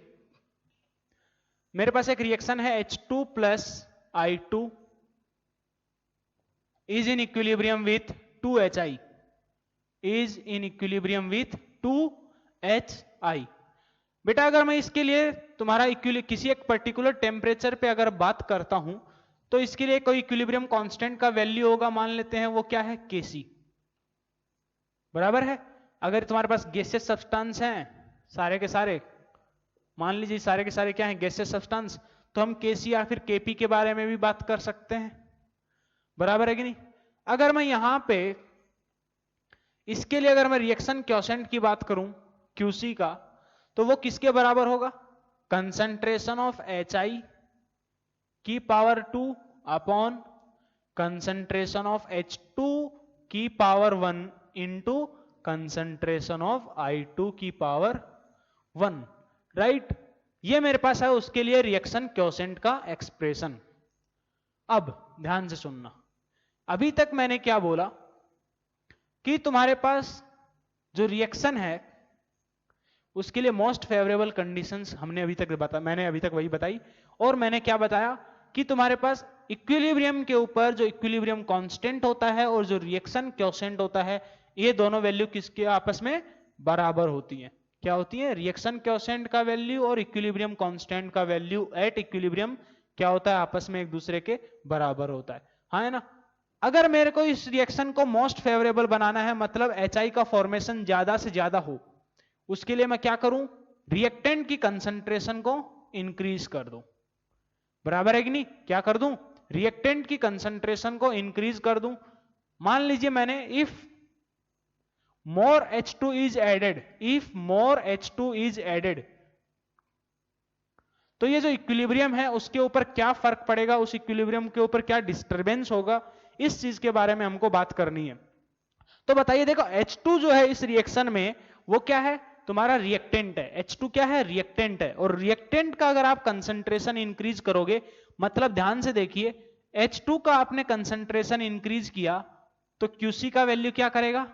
Speaker 1: मेरे पास एक रिएक्शन है H2 plus I2 is in equilibrium with 2HI, is in equilibrium with 2HI। बेटा अगर मैं इसके लिए तुम्हारा किसी एक पर्टिकुलर टेम्परेचर पे अगर बात करता हूं तो इसके लिए कोई इक्विलिब्रियम कांस्टेंट का वैल्यू होगा, मान लेते हैं वो क्या है? Kc। बराबर है? अगर तुम्हारे पास गैसियस सब्सटेंस हैं सारे के सारे मान लीजिए सारे के सारे क्या हैं, गैसियस सब्सटेंस, तो हम केसी या फिर केपी के बारे में भी बात कर सकते हैं, बराबर है कि नहीं। अगर मैं यहां पे इसके लिए अगर मैं रिएक्शन क्वोशेंट की बात करूं, क्यूसी का, तो वो किसके बराबर होगा, कंसंट्रेशन ऑफ HI की power 2 upon concentration of H2 की power 1 into concentration of I2 की पावर 1, राइट। ये मेरे पास है उसके लिए रिएक्शन क्वोशेंट का एक्सप्रेशन। अब ध्यान से सुनना, अभी तक मैंने क्या बोला कि तुम्हारे पास जो रिएक्शन है उसके लिए मोस्ट फेवरेबल कंडीशंस हमने अभी तक मैंने अभी तक वही बताई, और मैंने क्या बताया कि तुम्हारे पास इक्विलिब्रियम के ऊपर जो इक्विलिब्रियम कांस्टेंट होता है और जो रिएक्शन क्वोशेंट होता है, ये दोनों वैल्यू किसके आपस में बराबर होती हैं। क्या होती है, रिएक्शन क्वोशेंट का वैल्यू और इक्विलिब्रियम कांस्टेंट का वैल्यू एट इक्विलिब्रियम क्या होता है, आपस में एक दूसरे के बराबर होता है, हाँ है ना। अगर मेरे को इस रिएक्शन को मोस्ट फेवरेबल बनाना है, मतलब HI का फॉर्मेशन ज्यादा से ज्यादा हो, उसके लिए मैं क्या करूं, रिएक्टेंट की कंसंट्रेशन को इंक्रीज कर दूं, बराबर है कि नहीं। क्या कर दूं, रिएक्टेंट की कंसंट्रेशन को इंक्रीज कर दूं। मान लीजिए मैंने if more H2 is added, if more H2 is added, तो ये जो इक्विलिब्रियम है उसके ऊपर क्या फर्क पड़ेगा, उस इक्विलिब्रियम के ऊपर क्या डिस्टरबेंस होगा, इस चीज के बारे में हमको बात करनी है। तो बताइए, देखो H2 जो है इस रिएक्शन में वो क्या है, तुम्हारा रिएक्टेंट है। H2 क्या है, रिएक्टेंट है, और रिएक्टेंट का अगर आप कंसंट्रेशन इंक्रीज करोगे, मतलब ध्यान से देखिए, H2 का आपने कंसंट्रेशन इंक्रीज किया तो QC का वैल्यू क्या करेगा,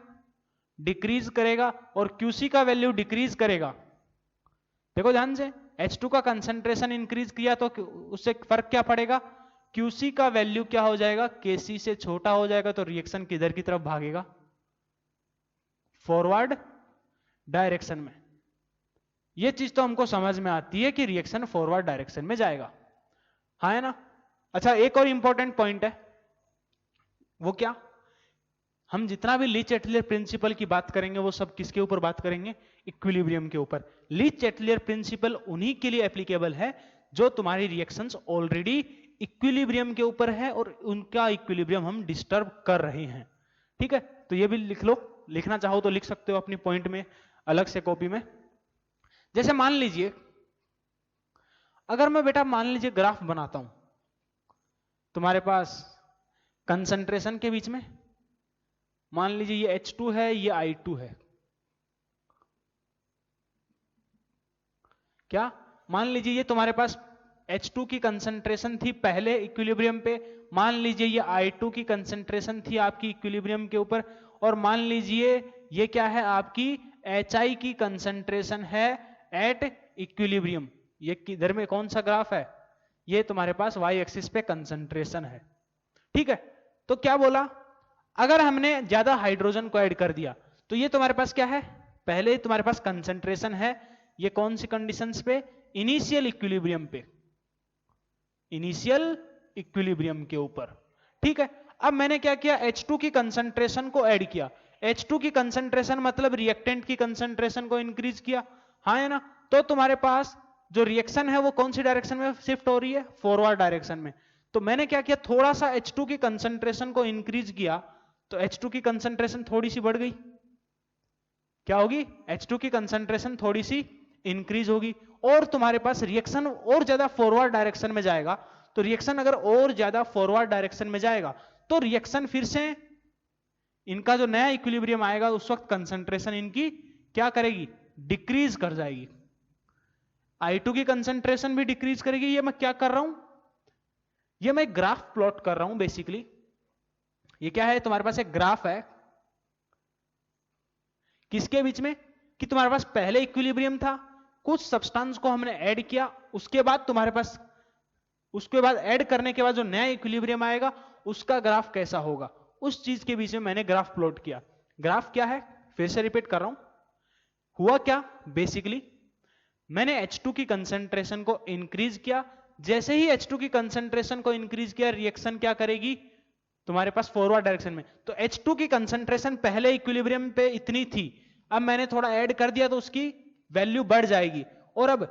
Speaker 1: डिक्रीज करेगा, और QC का वैल्यू डिक्रीज करेगा। देखो ध्यान से, H2 का कंसंट्रेशन इंक्रीज किया तो उससे फर्क क्या पड़ेगा, QC का वैल्यू क्या हो जाएगा, KC से छोटा हो जाएगा, तो रिएक्शन किधर की तरफ भागेगा, फॉरवर्ड डायरेक्शन में। यह चीज तो हमको समझ में आती है कि रिएक्शन फॉरवर्ड डायरेक्शन में जाएगा, हाँ है ना। अच्छा, एक और इंपॉर्टेंट पॉइंट है, वो क्या, हम जितना भी ली चैटलियर प्रिंसिपल की बात करेंगे वो सब किसके ऊपर बात करेंगे, इक्विलिब्रियम के ऊपर। ली चैटलियर प्रिंसिपल उन्हीं के लिए एप्लीकेबल है जो तुम्हारी रिएक्शंस ऑलरेडी इक्विलिब्रियम के ऊपर है और उनका इक्विलिब्रियम हम डिस्टर्ब कर रहे हैं, ठीक है। तो ये भी लिख लो, लिखना चाहो तो लिख सकते हो अपनी पॉइंट में अलग से कॉपी में। जैसे मान लीजिए, अगर मैं बेटा मान लीजिए ग्राफ बनाता हूं तुम्हारे पास कंसंट्रेशन के बीच में, मान लीजिए ये H2 है, ये I2 है, क्या, मान लीजिए ये तुम्हारे पास H2 की कंसंट्रेशन थी पहले इक्विलिब्रियम पे, मान लीजिए ये I2 की कंसंट्रेशन थी आपकी इक्विलिब्रियम के ऊपर, और मान लीजिए ये क्या है, आपकी HI की कंसंट्रेशन है एट इक्विलिब्रियम। ये किधर में कौन सा ग्राफ है, ये तुम्हारे पास y एक्सिस पे कंसंट्रेशन है, ठीक है। तो क्या बोला, अगर हमने ज्यादा हाइड्रोजन को ऐड कर दिया तो ये तुम्हारे पास क्या है, पहले तुम्हारे पास कंसंट्रेशन है, ये कौन सी कंडीशंस पे, इनिशियल इक्विलिब्रियम पे, इनिशियल इक्विलिब्रियम के ऊपर, ठीक है। अब मैंने क्या किया, H2 की कंसंट्रेशन को ऐड किया, H2 की कंसंट्रेशन मतलब रिएक्टेंट की कंसंट्रेशन को इंक्रीज किया, हाँ है ना। तो तुम्हारे पास जो रिएक्शन है वो कौन सी डायरेक्शन में शिफ्ट हो रही है, फॉरवर्ड डायरेक्शन में। तो मैंने क्या किया, थोड़ा सा H2 की कंसंट्रेशन को इंक्रीज किया तो H2 की कंसंट्रेशन थोड़ी सी बढ़ गई, क्या होगी, H2 की कंसंट्रेशन थोड़ी सी इंक्रीज होगी, और तुम्हारे पास रिएक्शन और ज्यादा फॉरवर्ड डायरेक्शन में जाएगा। तो रिएक्शन अगर और ज्यादा फॉरवर्ड डायरेक्शन में जाएगा तो रिएक्शन फिर से इनका जो नया इक्विलिब्रियम आएगा उस वक्त कंसंट्रेशन इनकी क्या करेगी, डिक्रीज कर जाएगी, I2 की कंसंट्रेशन भी डिक्रीज करेगी। ये मैं क्या कर रहा हूं, ये मैं ग्राफ प्लॉट कर रहा हूं बेसिकली। ये क्या है, तुम्हारे पास एक ग्राफ है, किसके बीच में, कि तुम्हारे पास पहले इक्विलिब्रियम था, कुछ सब्सटेंस को हमने ऐड किया, उसके बाद तुम्हारे पास, उसके बाद ऐड करने के बाद जो नया इक्विलिब्रियम आएगा उसका ग्राफ कैसा होगा, उस चीज के बीच में मैंने ग्राफ प्लॉट किया। ग्राफ क्या है, फिर से रिपीट कर रहा हूं, हुआ क्या, बेसिकली मैंने H2 की कंसंट्रेशन को इंक्रीज किया, जैसे ही H2 की कंसंट्रेशन को इंक्रीज किया रिएक्शन क्या करेगी, तुम्हारे पास फॉरवर्ड डायरेक्शन में। तो H2 की कंसंट्रेशन पहले इक्विलिब्रियम पे इतनी थी, अब मैंने थोड़ा ऐड कर दिया तो उसकी वैल्यू बढ़ जाएगी, और अब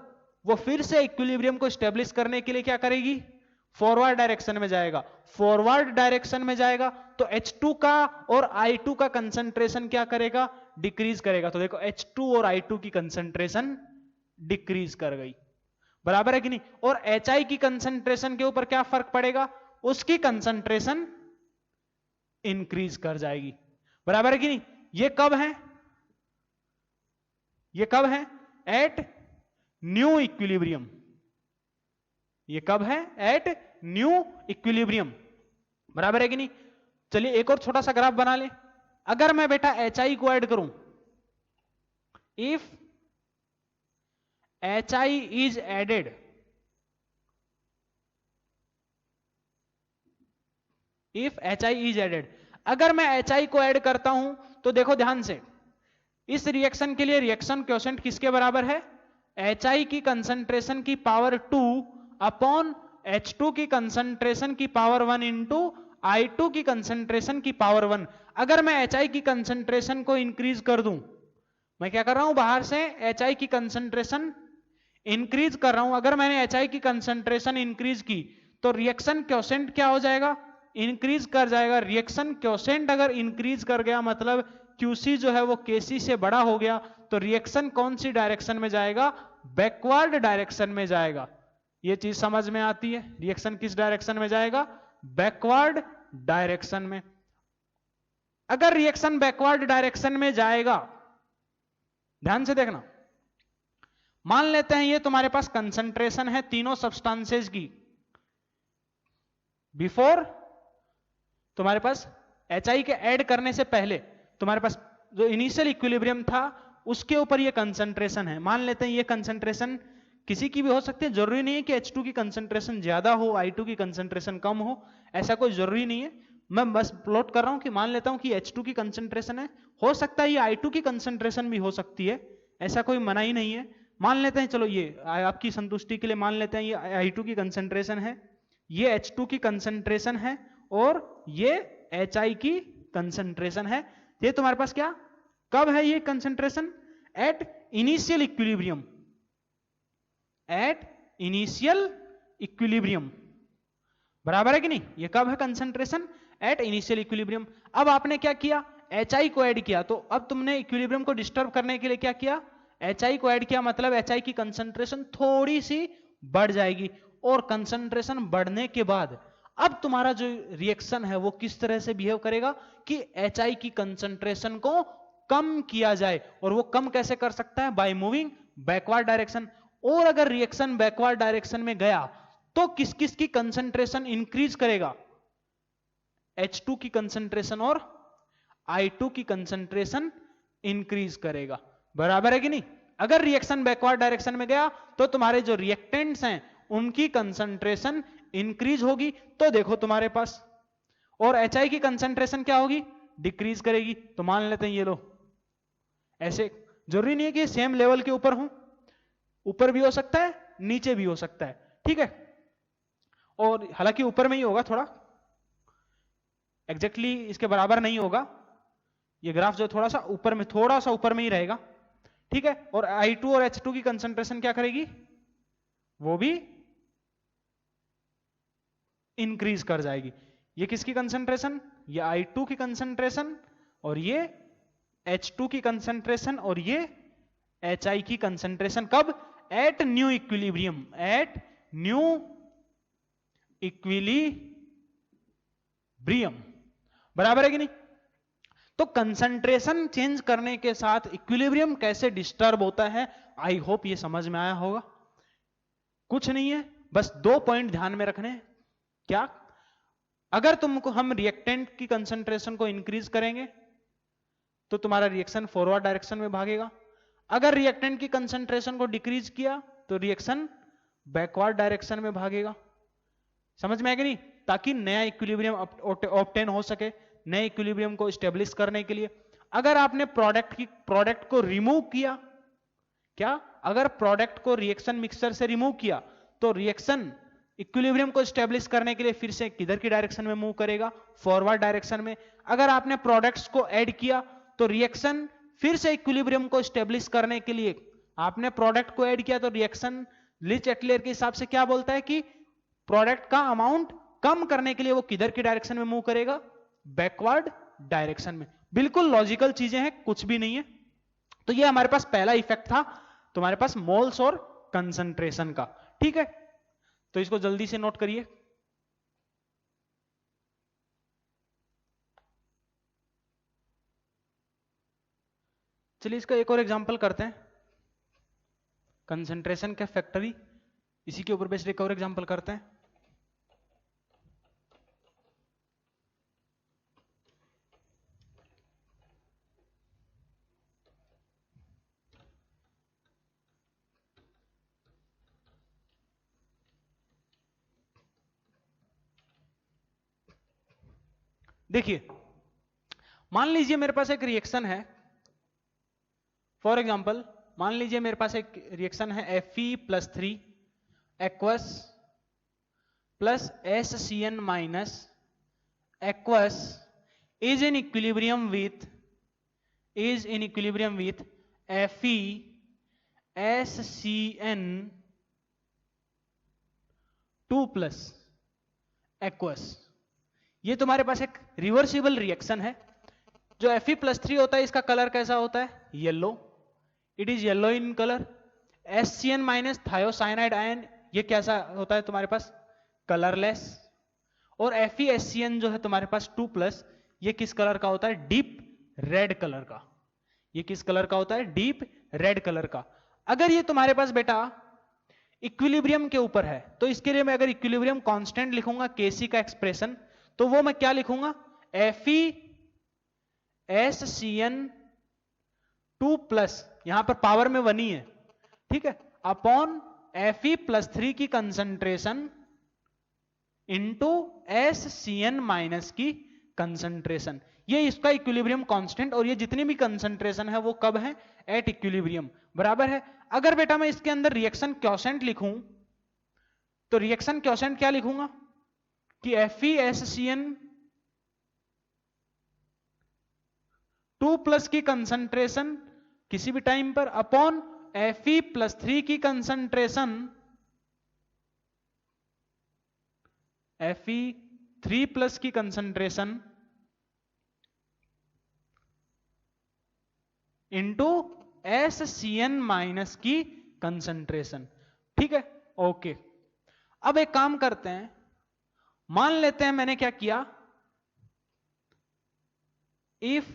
Speaker 1: वो फिर से इक्विलिब्रियम को स्टेब्लिश करने के लिए क्या करेगी, फॉरवर्ड डायरेक्शन में जाएगा। फॉरवर्ड डायरेक्शन में जाएगा तो H2 का और I2 का कंसंट्रेशन क्या करेगा, डिक्रीज करेगा। तो देखो H2 और I2 की कंसंट्रेशन डिक्रीज कर गई, बराबर है कि नहीं। और HI की कंसंट्रेशन के ऊपर क्या फर्क पड़ेगा, उसकी कंसंट्रेशन इंक्रीज कर जाएगी, बराबर है कि नहीं। ये कब है, ये कब है, एट न्यू इक्विलिब्रियम। ये कब है, एट न्यू इक्विलिब्रियम, बराबर है कि नहीं। चलिए एक और छोटा सा ग्राफ बना ले। अगर मैं बेटा HI को ऐड करूं, if HI is added, if HI is added, अगर मैं HI को ऐड करता हूं तो देखो ध्यान से, इस रिएक्शन के लिए रिएक्शन क्वोशेंट किसके बराबर है, HI की कंसंट्रेशन की पावर 2 अपॉन H2 की कंसंट्रेशन की पावर 1 इंटू I2 की कंसंट्रेशन की पावर 1। अगर मैं HI की कंसंट्रेशन को इंक्रीज कर दूं, मैं क्या कर रहा हूं, बाहर से HI की कंसंट्रेशन इंक्रीज कर रहा हूं। अगर मैंने HI की कंसंट्रेशन इंक्रीज की तो रिएक्शन क्वोशेंट क्या हो जाएगा, इंक्रीज कर जाएगा। रिएक्शन क्वोशेंट अगर इंक्रीज कर गया मतलब QC जो है वो KC से बड़ा हो गया, तो रिएक्शन कौन सी डायरेक्शन में जाएगा, बैकवर्ड डायरेक्शन में जाएगा। ये चीज समझ में आती है, रिएक्शन किस डायरेक्शन में जाएगा, बैकवर्ड डायरेक्शन में। अगर रिएक्शन बैकवर्ड डायरेक्शन में जाएगा, ध्यान से देखना, मान लेते हैं ये तुम्हारे पास कंसंट्रेशन है तीनों सब्सटेंसेस की, बिफोर तुम्हारे पास HI के ऐड करने से पहले तुम्हारे पास जो इनिशियल इक्विलिब्रियम था उसके ऊपर ये कंसंट्रेशन है। मान लेते हैं ये कंसंट्रेशन किसी की भी हो सकती है, जरूरी नहीं है कि H2 की कंसंट्रेशन ज्यादा हो, I2 की कंसंट्रेशन कम हो, ऐसा कोई जरूरी नहीं है। मैं बस प्लॉट कर रहा हूं कि मान लेता हूं कि H2 की कंसंट्रेशन है, हो सकता है ये I2 की कंसंट्रेशन भी हो सकती है, ऐसा कोई मना ही नहीं है। मान लेते हैं, चलो ये आपकी संतुष्टि के लिए मान लेते हैं ये I2 की कंसंट्रेशन है, ये H2 की कंसंट्रेशन है और ये HI की कंसंट्रेशन है। ये तुम्हारे पास क्या, कब है ये concentration, at initial equilibrium, at initial equilibrium, बराबर है कि नहीं। ये कब है कंसंट्रेशन, एट इनिशियल इक्विलिब्रियम। अब आपने क्या किया, HI को ऐड किया, तो अब तुमने इक्विलिब्रियम को डिस्टर्ब करने के लिए क्या किया, HI को ऐड किया, मतलब HI की कंसंट्रेशन थोड़ी सी बढ़ जाएगी। और कंसंट्रेशन बढ़ने के बाद अब तुम्हारा जो रिएक्शन है वो किस तरह से बिहेव करेगा कि HI की कंसंट्रेशन को कम किया जाए। और वो कम कैसे कर सकता है, बाय मूविंग बैकवर्ड डायरेक्शन। और अगर रिएक्शन बैकवर्ड डायरेक्शन में गया तो किस किस की कंसंट्रेशन इंक्रीज करेगा, H2 की कंसंट्रेशन और I2 की कंसंट्रेशन इंक्रीज करेगा, बराबर है कि नहीं। अगर रिएक्शन बैकवर्ड डायरेक्शन में गया तो तुम्हारे जो रिएक्टेंट्स हैं उनकी कंसंट्रेशन इंक्रीज होगी, तो देखो तुम्हारे पास, और HI की कंसंट्रेशन क्या होगी, डिक्रीज करेगी। तो मान लेते हैं ये लो, ऐसे जरूरी नहीं है कि सेम लेवल के ऊपर हो, ऊपर भी हो सकता है नीचे भी हो सकता है, ठीक है। और हालांकि ऊपर में ही होगा, थोड़ा एग्जैक्टली इसके बराबर नहीं होगा, ये ग्राफ जो थोड़ा सा ऊपर में, थोड़ा सा ऊपर में ही रहेगा, ठीक है। और I2 और H2 की कंसंट्रेशन क्या करेगी, वो भी इंक्रीज कर जाएगी। ये किसकी कंसंट्रेशन, ये I2 की कंसंट्रेशन और ये H2 की कंसंट्रेशन और ये HI की कंसंट्रेशन, कब, at new equilibrium, at new equilibrium, बराबर है कि नहीं। तो कंसंट्रेशन चेंज करने के साथ इक्विलिब्रियम कैसे डिस्टर्ब होता है, आई होप ये समझ में आया होगा। कुछ नहीं है, बस 2 पॉइंट ध्यान में रखने हैं। क्या, अगर तुमको हम रिएक्टेंट की कंसंट्रेशन को इंक्रीज करेंगे तो तुम्हारा रिएक्शन फॉरवर्ड डायरेक्शन में भागेगा। अगर रिएक्टेंट की कंसंट्रेशन को डिक्रीज किया तो रिएक्शन बैकवर्ड डायरेक्शन में भागेगा। समझ में आएगा नहीं, ताकि नया इक्विलिब्रियम ऑब्टेन हो सके, नए इक्विलिब्रियम को स्टेब्लिश करने के लिए। अगर आपने प्रोडक्ट को रिमूव किया, क्या, अगर प्रोडक्ट को रिएक्शन मिक्सचर से रिमूव किया तो रिएक्शन इक्विलिब्रियम को स्टेब्लिश करने के लिए फिर से किधर की डायरेक्शन में मूव करेगा, फॉरवर्ड डायरेक्शन में। अगर आपने प्रोडक्ट्स को ऐड किया तो रिएक्शन फिर से इक्विलिब्रियम को स्टेब्लिश करने के लिए आपने प्रोडक्ट को ऐड किया तो रिएक्शन ली चैटलियर के हिसाब से क्या बोलता है कि प्रोडक्ट का अमाउंट कम करने के लिए वो किधर की डायरेक्शन में मूव करेगा, बैकवर्ड डायरेक्शन में। बिल्कुल लॉजिकल चीजें हैं, कुछ भी नहीं है। तो ये हमारे पास पहला इफेक्ट था तुम्हारे पास मोल्स और कंसंट्रेशन का, ठीक है। तो इसको जल्दी से नोट करिए। चलिए इसका एक और एग्जांपल करते हैं, कंसंट्रेशन का फैक्टरी, इसी के ऊपर बेस्ड एक और एग्जांपल करते हैं। देखिए मान लीजिए मेरे पास एक रिएक्शन है, फॉर एग्जांपल मान लीजिए मेरे पास एक रिएक्शन है Fe+3 aqueous plus SCN minus aqueous is in equilibrium with FeSCN2+ aqueous. ये तुम्हारे पास एक रिवर्सिबल रिएक्शन है। जो Fe+3 होता है इसका कलर कैसा होता है, yellow, it is yellow in colour. SCN minus thiocyanide ion, ये कैसा होता है तुम्हारे पास, कलरलेस। और FeSCN जो है तुम्हारे पास 2+, ये किस कलर का होता है, डीप रेड कलर का। ये किस कलर का होता है, डीप रेड कलर का। अगर ये तुम्हारे पास बेटा इक्विलिब्रियम के ऊपर है, तो इसके लिए मैं अगर इक्विलिब्रियम कांस्टेंट लिखूंगा, Kc का एक्सप्रेशन, तो वो मैं क्या लिखूंगा, FeSCN2+, यहां पर पावर में 1 ही है, ठीक है, अपॉन Fe+3 की कंसंट्रेशन इंटू SCN माइनस की कंसंट्रेशन। ये इसका इक्विलिब्रियम कांस्टेंट, और ये जितनी भी कंसंट्रेशन है वो कब है, एट इक्विलिब्रियम, बराबर है। अगर बेटा मैं इसके अंदर रिएक्शन क्वोशेंट लिखूं, तो रिएक्शन क्वोशेंट क्या लिखूंगा कि FeSCN2+ की कंसंट्रेशन किसी भी टाइम पर अपॉन Fe+3 की कंसंट्रेशन Fe3+ की कंसंट्रेशन इंटू SCN माइनस की कंसंट्रेशन, ठीक है, ओके। अब एक काम करते हैं, मान लेते हैं मैंने क्या किया, if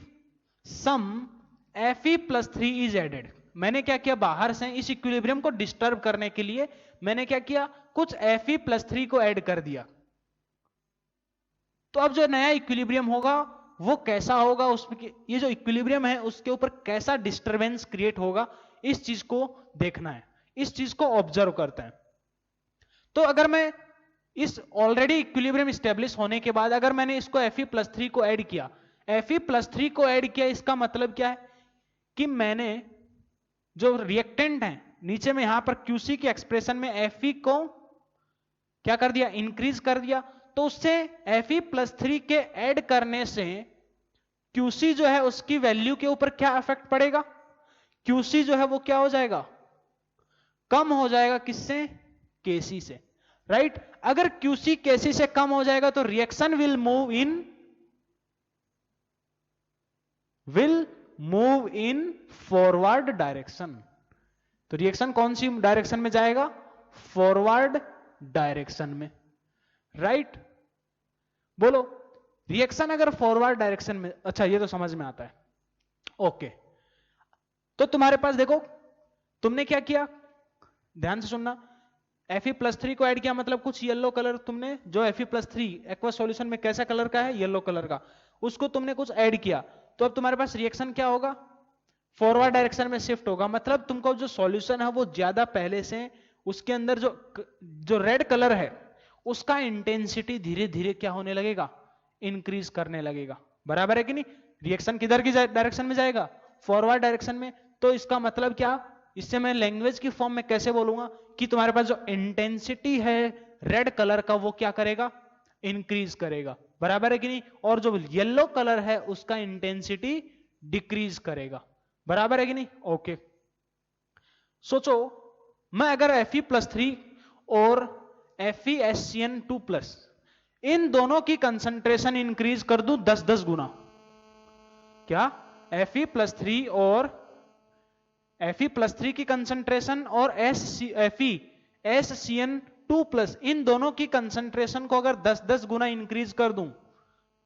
Speaker 1: some Fe+3 is added, मैंने क्या किया, बाहर से इस इक्विलिब्रियम को डिस्टर्ब करने के लिए मैंने क्या किया, कुछ Fe+3 को ऐड कर दिया। तो अब जो नया इक्विलिब्रियम होगा वो कैसा होगा, उसमें ये जो इक्विलिब्रियम है उसके ऊपर कैसा डिस्टरबेंस क्रिएट होगा, इस चीज को देखना है, इस चीज को ऑब्जर्व करते हैं। तो अगर मैं इस ऑलरेडी इक्विलिब्रियम स्टेब्लिश होने के बाद अगर मैंने इसको Fe+3 को ऐड किया, Fe+3 को ऐड किया, इसका मतलब क्या है कि मैंने जो रिएक्टेंट है नीचे में यहां पर QC की एक्सप्रेशन में Fe को क्या कर दिया, इंक्रीज कर दिया। तो उससे Fe+3 के ऐड करने से QC जो है उसकी वैल्यू के ऊपर क्या इफेक्ट पड़ेगा, QC जो है वो क्या हो जाएगा, कम हो जाएगा, किससे, Kc से, राइट। अगर QC Kc से कम हो जाएगा तो reaction will move in forward direction. तो रिएक्शन कौन सी डायरेक्शन में जाएगा, फॉरवर्ड डायरेक्शन में, राइट। बोलो, रिएक्शन अगर फॉरवर्ड डायरेक्शन में, अच्छा ये तो समझ में आता है, ओके। तो तुम्हारे पास देखो, तुमने क्या किया, ध्यान से सुनना, Fe+3 को ऐड किया, मतलब कुछ येलो कलर तुमने, जो Fe+3 एक्वस सॉल्यूशन में कैसा कलर का है, येलो कलर का, उसको तुमने कुछ ऐड किया। तो अब तुम्हारे पास रिएक्शन क्या होगा, फॉरवर्ड डायरेक्शन में शिफ्ट होगा। मतलब तुमको जो सॉल्यूशन है वो ज्यादा पहले से, उसके अंदर जो रेड कलर है उसका इंटेंसिटी धीरे धीरे क्या होने लगेगा, इंक्रीज करने लगेगा, बराबर है कि नहीं। रिएक्शन किधर की डायरेक्शन में जाएगा, फॉरवर्ड डायरेक्शन में। तो इसका मतलब क्या, इससे मैं लैंग्वेज की फॉर्म में कैसे बोलूंगा कि तुम्हारे पास जो इंटेंसिटी है रेड कलर का वो क्या करेगा, इंक्रीज करेगा, बराबर है कि नहीं। और जो येलो कलर है उसका इंटेंसिटी डिक्रीज करेगा, बराबर है कि नहीं, ओके। सोचो मैं अगर Fe+3 और FeSCN2+ इन दोनों की कंसंट्रेशन इंक्रीज कर दूं 10-10 गुना, क्या Fe+3 और Fe+3 की कंसंट्रेशन और FeSCN2+ इन दोनों की कंसंट्रेशन को अगर 10-10 गुना इंक्रीज कर दूं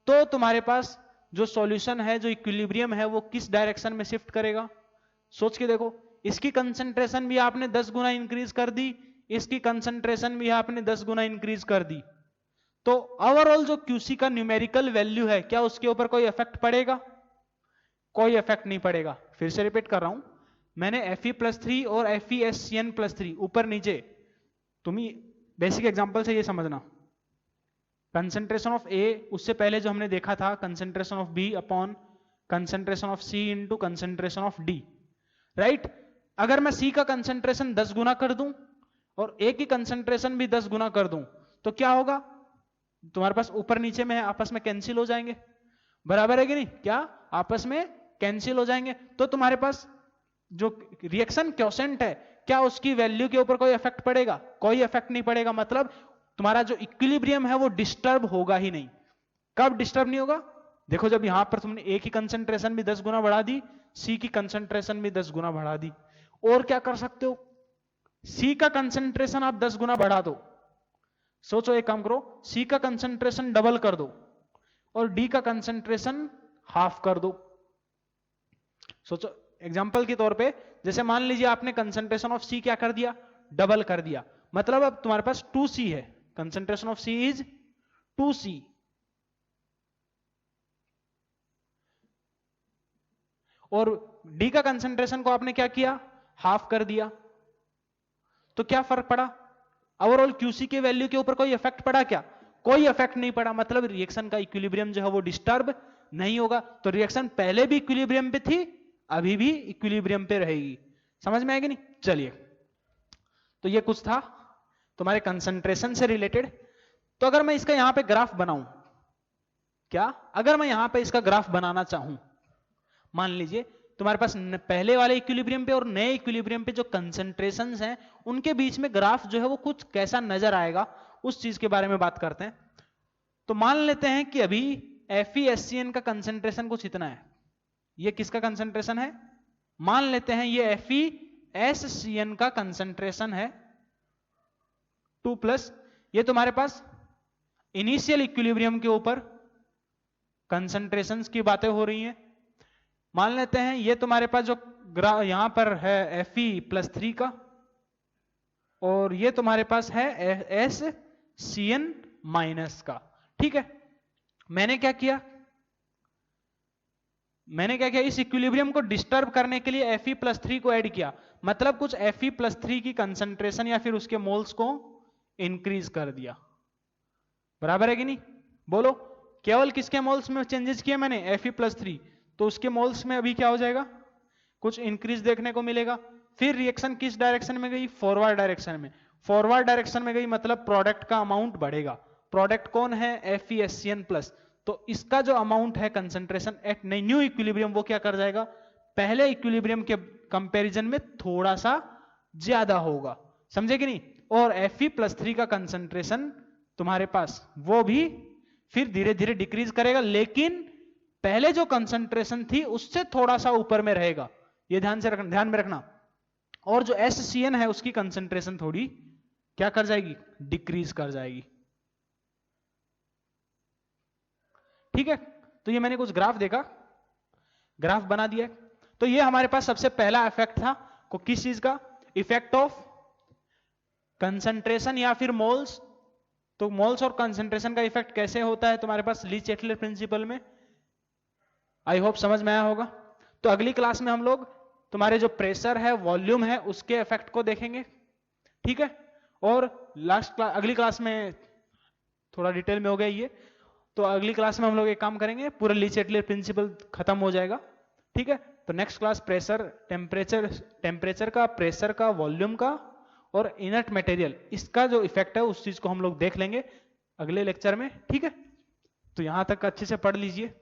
Speaker 1: तो तुम्हारे पास जो सॉल्यूशन है, जो इक्विलिब्रियम है, वो किस डायरेक्शन में शिफ्ट करेगा? सोच के देखो, इसकी कंसंट्रेशन भी आपने 10 गुना इंक्रीज कर दी, इसकी कंसंट्रेशन भी आपने 10 गुना इंक्रीज कर दी, तो ओवरऑल जो QC का न्यूमेरिकल वैल्यू है, क्या उसके ऊपर कोई इफेक्ट पड़ेगा? कोई इफेक्ट नहीं पड़ेगा। फिर से रिपीट कर रहा हूं, मैंने Fe+3 और FeSCN+3 ऊपर नीचे, तुम बेसिक एग्जांपल से ये समझना, कंसंट्रेशन ऑफ A उससे पहले जो हमने देखा था concentration of B upon concentration of C into concentration of D, right? अगर मैं C का कंसंट्रेशन 10 गुना कर दूं और A की कंसंट्रेशन भी 10 गुना कर दूं तो क्या होगा? तुम्हारे पास ऊपर नीचे में आपस में कैंसिल हो जाएंगे, बराबर है कि नहीं? क्या आपस में कैंसिल हो जाएंगे? तो तुम्हारे पास जो रिएक्शन क्वोशेंट है, क्या उसकी वैल्यू के ऊपर कोई इफेक्ट पड़ेगा? कोई इफेक्ट नहीं पड़ेगा। मतलब तुम्हारा जो इक्विलिब्रियम है वो डिस्टर्ब होगा ही नहीं। कब डिस्टर्ब नहीं होगा? देखो, जब यहां पर तुमने A की कंसंट्रेशन भी 10 गुना बढ़ा दी, C की कंसंट्रेशन भी 10 गुना बढ़ा दी, और क्या कर सकते हो? C का कंसंट्रेशन आप 10 गुना बढ़ा दो, सोचो, एक काम करो, C का कंसंट्रेशन डबल कर दो और D का कंसंट्रेशन हाफ कर दो। सोचो एग्जांपल के तौर पे, जैसे मान लीजिए आपने कंसंट्रेशन ऑफ C क्या कर दिया? डबल कर दिया। मतलब अब तुम्हारे पास 2C है, concentration of C is 2C, और D का कंसंट्रेशन को आपने क्या किया? हाफ कर दिया। तो क्या फर्क पड़ा? ओवरऑल QC के वैल्यू के ऊपर कोई इफेक्ट पड़ा क्या? कोई इफेक्ट नहीं पड़ा। मतलब रिएक्शन का इक्विलिब्रियम जो है वो डिस्टर्ब नहीं होगा। तो रिएक्शन पहले भी इक्विलिब्रियम पे थी, अभी भी इक्विलिब्रियम पे रहेगी। समझ में आएगी नहीं? चलिए, तो ये कुछ था तुम्हारे कंसंट्रेशन से रिलेटेड। तो अगर मैं इसका यहां पे ग्राफ बनाऊं, क्या अगर मैं यहां पे इसका ग्राफ बनाना चाहूं, मान लीजिए तुम्हारे पास पहले वाले इक्विलिब्रियम पे और नए इक्विलिब्रियम पे जो कंसंट्रेशंस हैं उनके बीच में ग्राफ जो है वो कुछ कैसा नजर आएगा, उस चीज के बारे में बात करते हैं। तो मान लेते हैं कि अभी FeSCN का कंसंट्रेशन कुछ इतना है। ये किसका कंसंट्रेशन है? मान लेते हैं ये FeSCN का कंसंट्रेशन है 2+। ये तुम्हारे पास इनिशियल इक्विलिब्रियम के ऊपर कंसंट्रेशंस की बातें हो रही हैं। मान लेते हैं ये तुम्हारे पास जो यहां पर है Fe+3 का, और ये तुम्हारे पास है SCN- का। ठीक है, मैंने क्या किया? इस इक्विलिब्रियम को डिस्टर्ब करने के लिए Fe+3 को ऐड किया। मतलब कुछ Fe+3 की कंसंट्रेशन या फिर उसके मोल्स को इंक्रीज कर दिया। बराबर है कि नहीं? बोलो, केवल किसके मोल्स में चेंजेस किए मैंने? Fe+3, तो उसके मोल्स में अभी क्या हो जाएगा? कुछ इंक्रीज देखने को मिलेगा। फिर रिएक्शन किस डायरेक्शन में गई? फॉरवर्ड डायरेक्शन में। फॉरवर्ड डायरेक्शन में गई मतलब प्रोडक्ट का अमाउंट बढ़ेगा। प्रोडक्ट कौन है? FeSCN+। तो इसका जो अमाउंट है कंसंट्रेशन एट न्यू इक्विलिब्रियम, वो क्या कर जाएगा? पहले इक्विलिब्रियम के कंपैरिजन में थोड़ा सा ज्यादा होगा। समझे कि नहीं? और Fe+3 का कंसंट्रेशन तुम्हारे पास वो भी फिर धीरे धीरे डिक्रीज करेगा, लेकिन पहले जो कंसंट्रेशन थी उससे थोड़ा सा ऊपर में रहेगा। ये ध्यान में रखना। और जो SCN है उसकी कंसंट्रेशन थोड़ी क्या कर जाएगी? डिक्रीज कर जाएगी। ठीक है, तो ये मैंने कुछ ग्राफ देखा, ग्राफ बना दिया। तो ये हमारे पास सबसे पहला इफेक्ट था, को किस चीज का? इफेक्ट ऑफ कंसंट्रेशन या फिर मोल्स। तो मोल्स और कंसंट्रेशन का इफेक्ट कैसे होता है तुम्हारे पास ली-चैटलर प्रिंसिपल में? आई होप समझ में आया होगा। तो अगली क्लास में हम लोग तुम्हारे जो प्रेशर है, वॉल्यूम है, उसके इफेक्ट को देखेंगे। ठीक है, और अगली क्लास में थोड़ा डिटेल में हो गया ये, तो अगली क्लास में हम लोग एक काम करेंगे, पूरा ली-चैटलर प्रिंसिपल खत्म हो जाएगा। ठीक है, तो नेक्स्ट क्लास प्रेशर, टेम्परेचर का, प्रेशर का, वॉल्यूम का और इनर्ट मटेरियल, इसका जो इफेक्ट है उस चीज को हम लोग देख लेंगे अगले लेक्चर में। ठीक है, तो यहां तक अच्छे से पढ़ लीजिए।